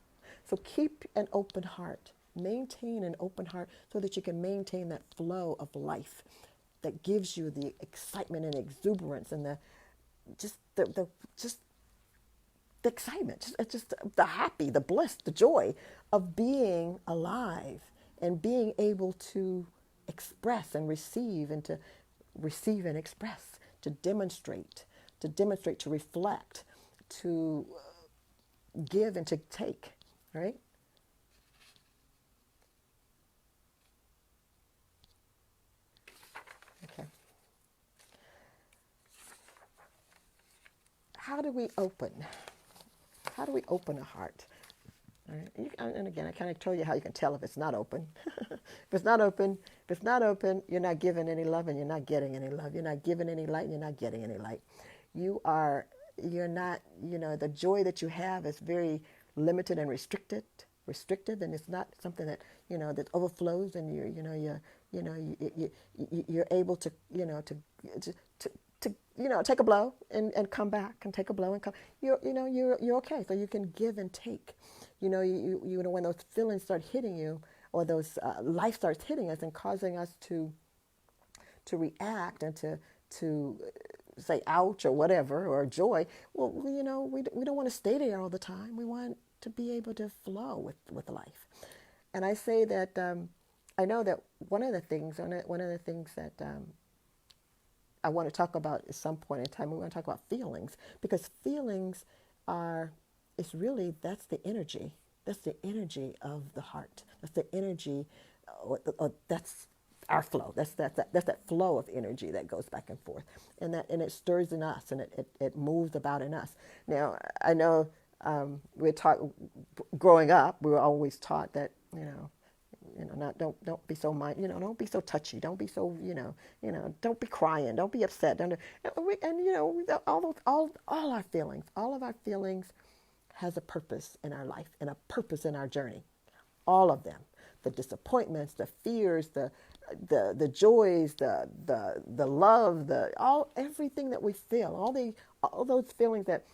So keep an open heart. Maintain an open heart so that you can maintain that flow of life that gives you the excitement and exuberance and the excitement, just the happy, the bliss, the joy of being alive and being able to express and receive, and to receive and express, to demonstrate, to reflect, to give and to take, right? Okay. How do we open? How do we open a heart? All right. And again, I kind of told you how you can tell if it's not open. If it's not open, you're not giving any love and you're not getting any love. You're not giving any light and you're not getting any light. You're not, the joy that you have is very limited and restrictive, and it's not something that, that overflows, and you're able to, take a blow and come back, and take a blow and come. You're okay. So you can give and take. When those feelings start hitting you, or those life starts hitting us and causing us to react and to say ouch or whatever, or joy. Well, we don't want to stay there all the time. We want to be able to flow with life. And I say that I know that one of the things that I want to talk about at some point in time, we want to talk about feelings, because feelings that's the energy. That's the energy of the heart. That's the energy, that's our flow. That's that flow of energy that goes back and forth, and it stirs in us, and it moves about in us. Now, I know we're taught growing up. We were always taught that don't be so don't be so touchy. Don't be so don't be crying. Don't be upset. All our feelings, all of our feelings, has a purpose in our life and a purpose in our journey. All of them, the disappointments, the fears, the joys, the love, everything that we feel, all those feelings that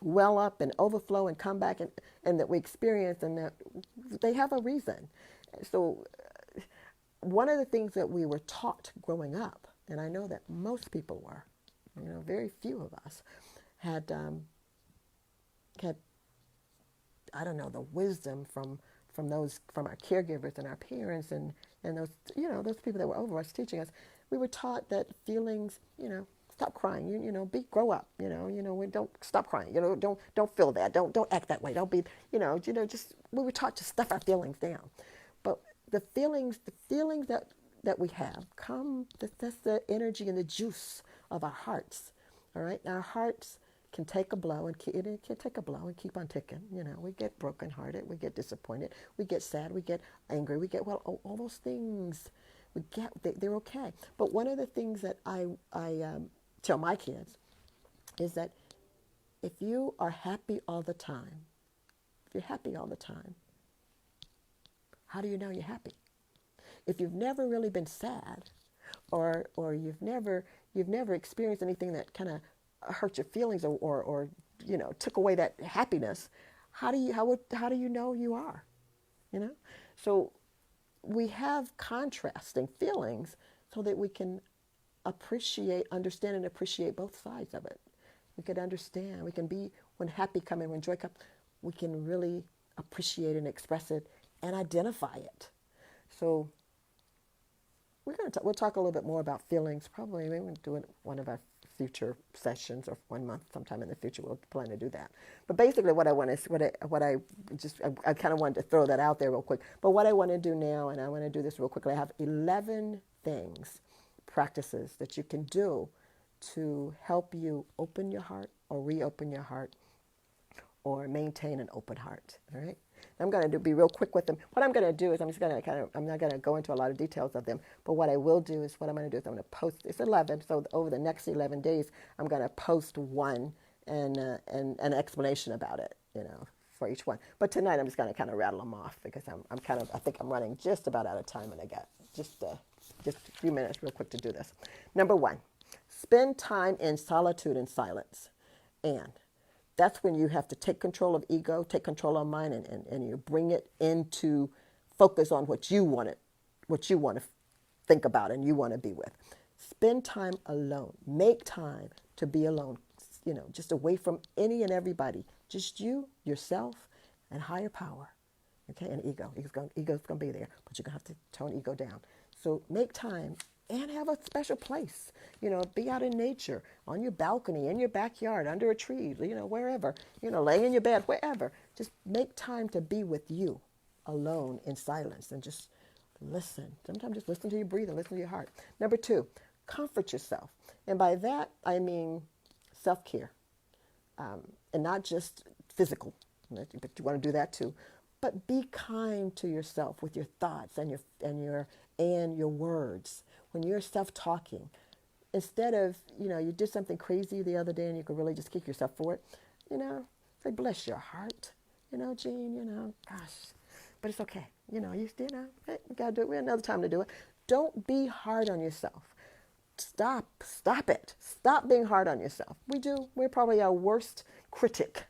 well up and overflow and come back and that we experience, and that they have a reason. So one of the things that we were taught growing up, and I know that most people were, very few of us had I don't know, the wisdom from our caregivers and our parents and those those people that were over us teaching us. We were taught that feelings, stop crying, grow up, we don't stop crying, don't feel that, don't act that way, don't be, just we were taught to stuff our feelings down. But the feelings that we have that's the energy and the juice of our hearts. All right, our hearts can take a blow and keep on ticking. We get brokenhearted, we get disappointed, we get sad, we get angry, we get all those things. They're okay. But one of the things that I tell my kids is that if you are happy all the time, how do you know you're happy? If you've never really been sad, or you've never experienced anything that kind of hurt your feelings or took away that happiness, how do you know you are? You know? So we have contrasting feelings so that we can understand and appreciate both sides of it. We could understand. We can be, when happy comes in, when joy comes, we can really appreciate and express it and identify it. So we'll talk a little bit more about feelings. Probably maybe we'll do it one of our future sessions, or 1 month sometime in the future. We'll plan to do that. But basically, what I kind of wanted to throw that out there real quick. But what I want to do now, and I want to do this real quickly. I have 11 practices that you can do to help you open your heart or reopen your heart or maintain an open heart. All right. I'm going to be real quick with them. What I'm going to do is I'm not going to go into a lot of details of them, but what I will do is I'm going to post, it's 11, so over the next 11 days, I'm going to post one and an explanation about it, for each one. But tonight I'm just going to kind of rattle them off because I think I'm running just about out of time, and I got just a few minutes real quick to do this. Number 1, spend time in solitude and silence. And that's when you have to take control of ego, take control of mind, and you bring it into focus on what you want to think about and you want to be with. Spend time alone. Make time to be alone, just away from any and everybody. Just you, yourself, and higher power. Okay, and ego. Ego's going to be there, but you're going to have to tone ego down. So make time and have a special place. Be out in nature, on your balcony, in your backyard, under a tree, wherever, lay in your bed, wherever. Just make time to be with you alone in silence and just listen. Sometimes just listen to your breathing, listen to your heart. Number 2, comfort yourself. And by that, I mean self-care, and not just physical, but you want to do that too. But be kind to yourself with your thoughts and your words. When you're self-talking, instead of, you did something crazy the other day and you could really just kick yourself for it, say, bless your heart, Jean, gosh, but it's okay. You got to do it. We have another time to do it. Don't be hard on yourself. Stop it. Stop being hard on yourself. We're probably our worst critic.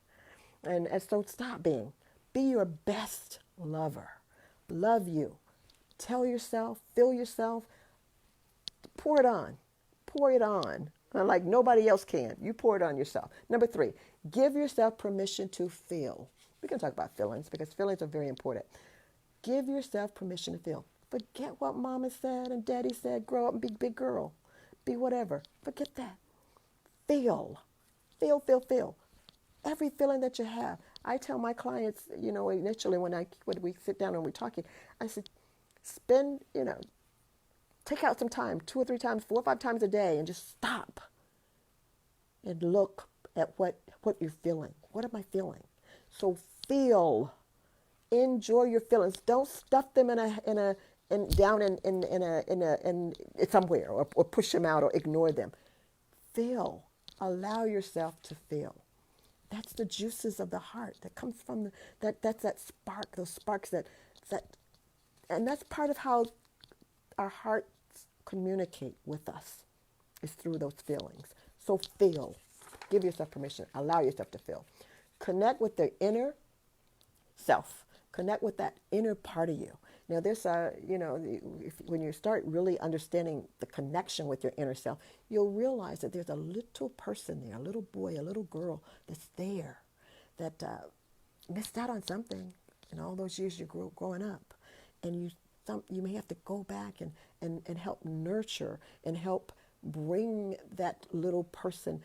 And so stop being. Be your best lover. Love you. Tell yourself, feel yourself, pour it on. Pour it on. Like nobody else can. You pour it on yourself. Number 3, give yourself permission to feel. We can talk about feelings because feelings are very important. Give yourself permission to feel. Forget what mama said and daddy said. Grow up and be a big girl. Be whatever. Forget that. Feel. Feel. Every feeling that you have. I tell my clients, initially when we sit down and we're talking, I said, take out some time, 2 or 3 times, 4 or 5 times a day, and just stop and look at what you're feeling. What am I feeling? So feel, enjoy your feelings. Don't stuff them down somewhere or push them out or ignore them. Feel. Allow yourself to feel. That's the juices of the heart that comes from that's that spark, those sparks and that's part of how our hearts communicate with us, is through those feelings. So feel. Give yourself permission. Allow yourself to feel. Connect with the inner self. Connect with that inner part of you. Now, when you start really understanding the connection with your inner self, you'll realize that there's a little person there, a little boy, a little girl that's there that missed out on something in all those years you grew growing up. And you may have to go back and help nurture and help bring that little person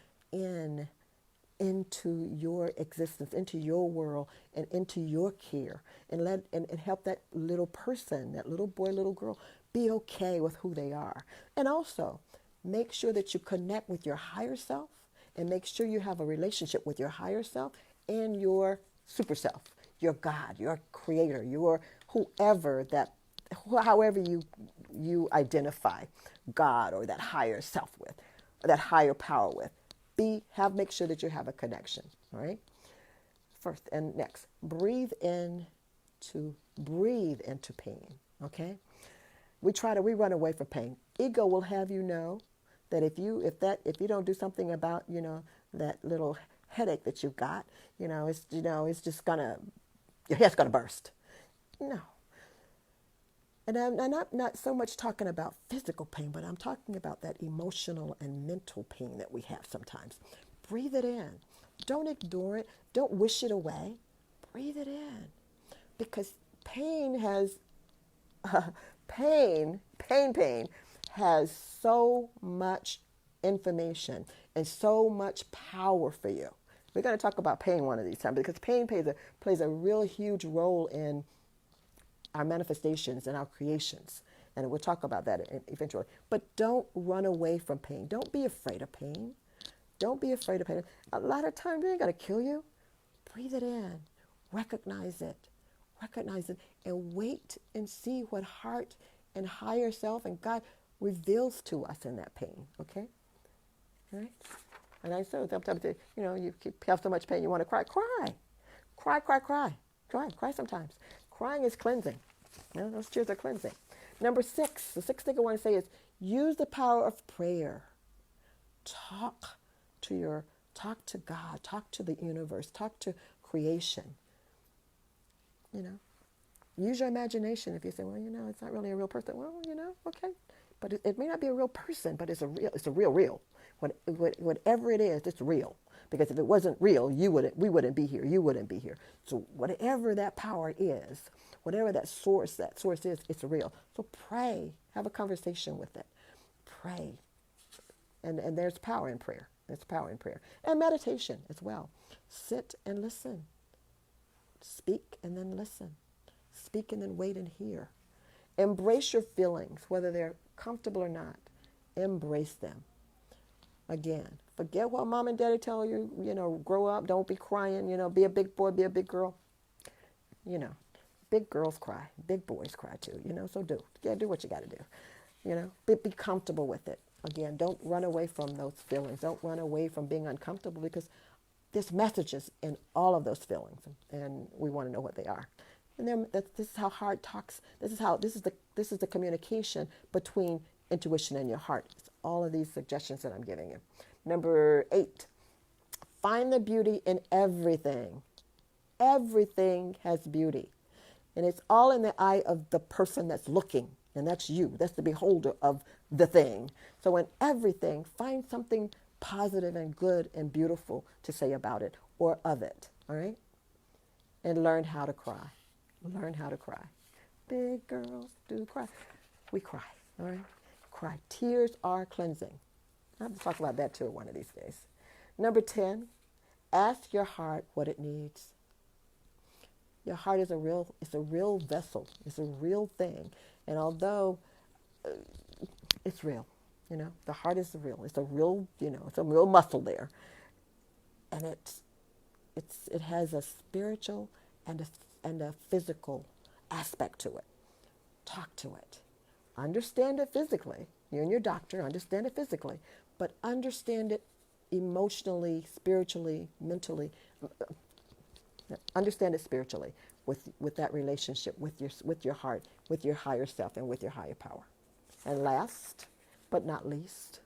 into your existence, into your world, and into your care, and help that little person, that little boy, little girl, be okay with who they are. And also, make sure that you connect with your higher self, and make sure you have a relationship with your higher self and your super self, your God, your creator, your however you identify God or that higher self with, or that higher power with. Make sure that you have a connection, all right? First and next, breathe into pain, okay? We run away from pain. ego will have you know that if you don't do something about, that little headache that you've got, it's just gonna, your head's gonna burst. No. And I'm not so much talking about physical pain, but I'm talking about that emotional and mental pain that we have sometimes. Breathe it in. Don't ignore it. Don't wish it away. Breathe it in. Because pain has, pain has so much information and so much power for you. We're going to talk about pain one of these times because pain plays a real huge role in our manifestations and our creations. And we'll talk about that eventually. But don't run away from pain. Don't be afraid of pain. Don't be afraid of pain. A lot of times, it ain't going to kill you. Breathe it in. Recognize it. Recognize it. And wait and see what heart and higher self and God reveals to us in that pain. Okay? All right? And I said, sometimes, you have so much pain, you want to cry. Cry. Cry, cry, cry. Cry sometimes. Crying is cleansing. Those tears are cleansing. Number 6, the sixth thing I want to say is use the power of prayer. Talk to God, talk to the universe, talk to creation. Use your imagination. If you say, well, it's not really a real person. Well, okay. But it may not be a real person, but it's a real. Whatever it is, it's real. Because if it wasn't real, we wouldn't be here. You wouldn't be here. So whatever that power is, whatever that source is, it's real. So pray. Have a conversation with it. Pray. And there's power in prayer. There's power in prayer. And meditation as well. Sit and listen. Speak and then listen. Speak and then wait and hear. Embrace your feelings, whether they're comfortable or not. Embrace them. Again, forget what mom and daddy tell you, grow up, don't be crying, be a big boy, be a big girl. Big girls cry, big boys cry too, so do what you got to do. Be comfortable with it. Again, don't run away from those feelings. Don't run away from being uncomfortable because there's messages in all of those feelings and we want to know what they are. And this is how heart talks. This is the communication between intuition and your heart. It's all of these suggestions that I'm giving you. Number 8, find the beauty in everything. Everything has beauty. And it's all in the eye of the person that's looking. And that's you. That's the beholder of the thing. So in everything, find something positive and good and beautiful to say about it or of it. All right? And learn how to cry. Learn how to cry. Big girls do cry. We cry. All right? Cry. Tears are cleansing. I'll have to talk about that too one of these days. Number 10, ask your heart what it needs. Your heart is a real vessel. It's a real thing. And although it's real, the heart is real. It's a real, it's a real muscle there. And it has a spiritual and a physical aspect to it. Talk to it. Understand it physically. You and your doctor understand it physically, but understand it emotionally, spiritually, mentally. Understand it spiritually with that relationship with your heart, with your higher self, and with your higher power. And last but not least,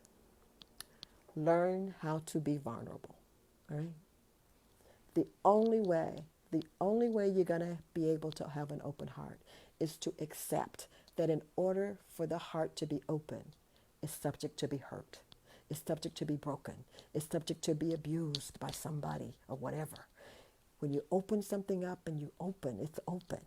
learn how to be vulnerable. All right? The only way you're going to be able to have an open heart is to accept that in order for the heart to be open, it's subject to be hurt. It's subject to be broken. It's subject to be abused by somebody or whatever. When you open something up and it's open.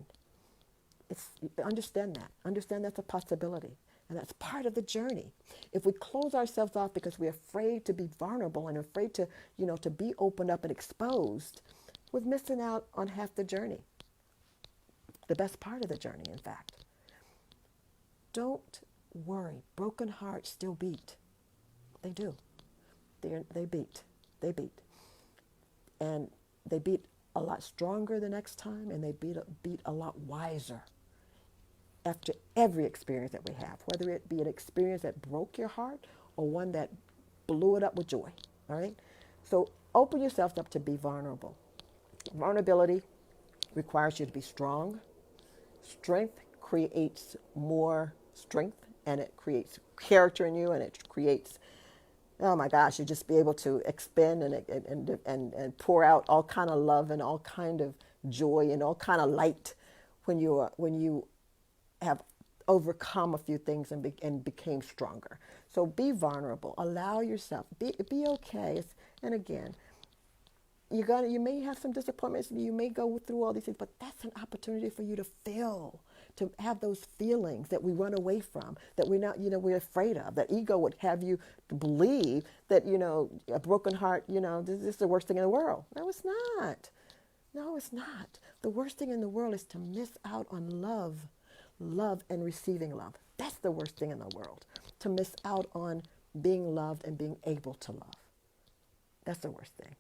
Understand that. Understand that's a possibility. And that's part of the journey. If we close ourselves off because we're afraid to be vulnerable and afraid to, to be opened up and exposed, we're missing out on half the journey. The best part of the journey, in fact. Don't worry. Broken hearts still beat. They do. They beat. They beat. And they beat a lot stronger the next time, and they beat a lot wiser after every experience that we have, whether it be an experience that broke your heart or one that blew it up with joy. All right? So open yourself up to be vulnerable. Vulnerability requires you to be strong. Strength creates more strength and it creates character in you, and it creates, oh my gosh, you just be able to expend and pour out all kind of love and all kind of joy and all kind of light when you have overcome a few things and became stronger. So be vulnerable. Allow yourself. Be okay. And again, you may have some disappointments. You may go through all these things, but that's an opportunity for you to feel, to have those feelings that we run away from, that we're not, we're afraid of. That ego would have you to believe that, a broken heart, this is the worst thing in the world. No, it's not. No, it's not. The worst thing in the world is to miss out on love and receiving love. That's the worst thing in the world. To miss out on being loved and being able to love. That's the worst thing.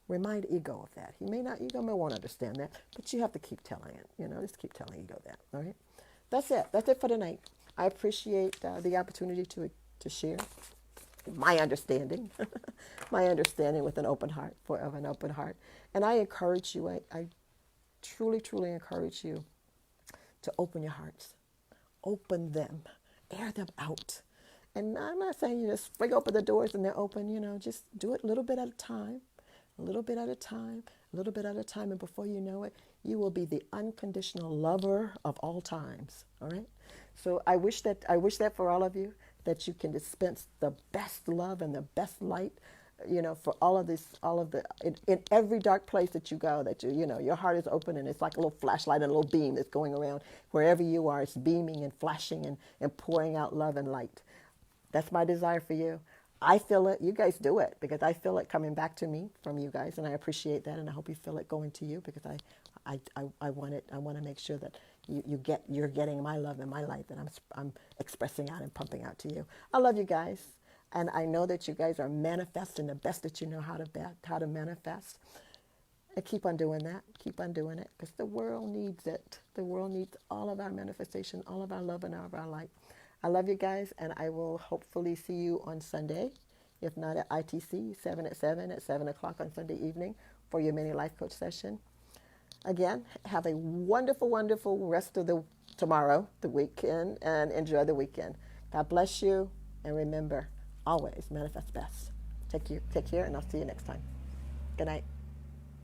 Remind ego of that. Ego may won't understand that, but you have to keep telling it. Just keep telling ego that. All right. That's it. That's it for tonight. I appreciate the opportunity to share my understanding, my understanding with an open heart, of an open heart. And I encourage you. I truly, truly encourage you to open your hearts, open them, air them out. And I'm not saying you just spring open the doors and they're open. Just do it a little bit at a time. A little bit at a time, a little bit at a time, and before you know it, you will be the unconditional lover of all times. All right. So I wish that for all of you, that you can dispense the best love and the best light, for all of in every dark place that you go, that your heart is open and it's like a little flashlight and a little beam that's going around wherever you are. It's beaming and flashing and pouring out love and light. That's my desire for you. I feel it. You guys do it, because I feel it coming back to me from you guys, and I appreciate that, and I hope you feel it going to you, because I want it. I want to make sure that you're getting my love and my light that I'm expressing out and pumping out to you. I love you guys, and I know that you guys are manifesting the best that you know how to manifest. And keep on doing that. Keep on doing it, because the world needs it. The world needs all of our manifestation, all of our love, and all of our light. I love you guys, and I will hopefully see you on Sunday, if not at ITC, 7 at 7 o'clock on Sunday evening for your mini life coach session. Again, have a wonderful, wonderful rest of the weekend, and enjoy the weekend. God bless you, and remember, always manifest best. Take care, and I'll see you next time. Good night.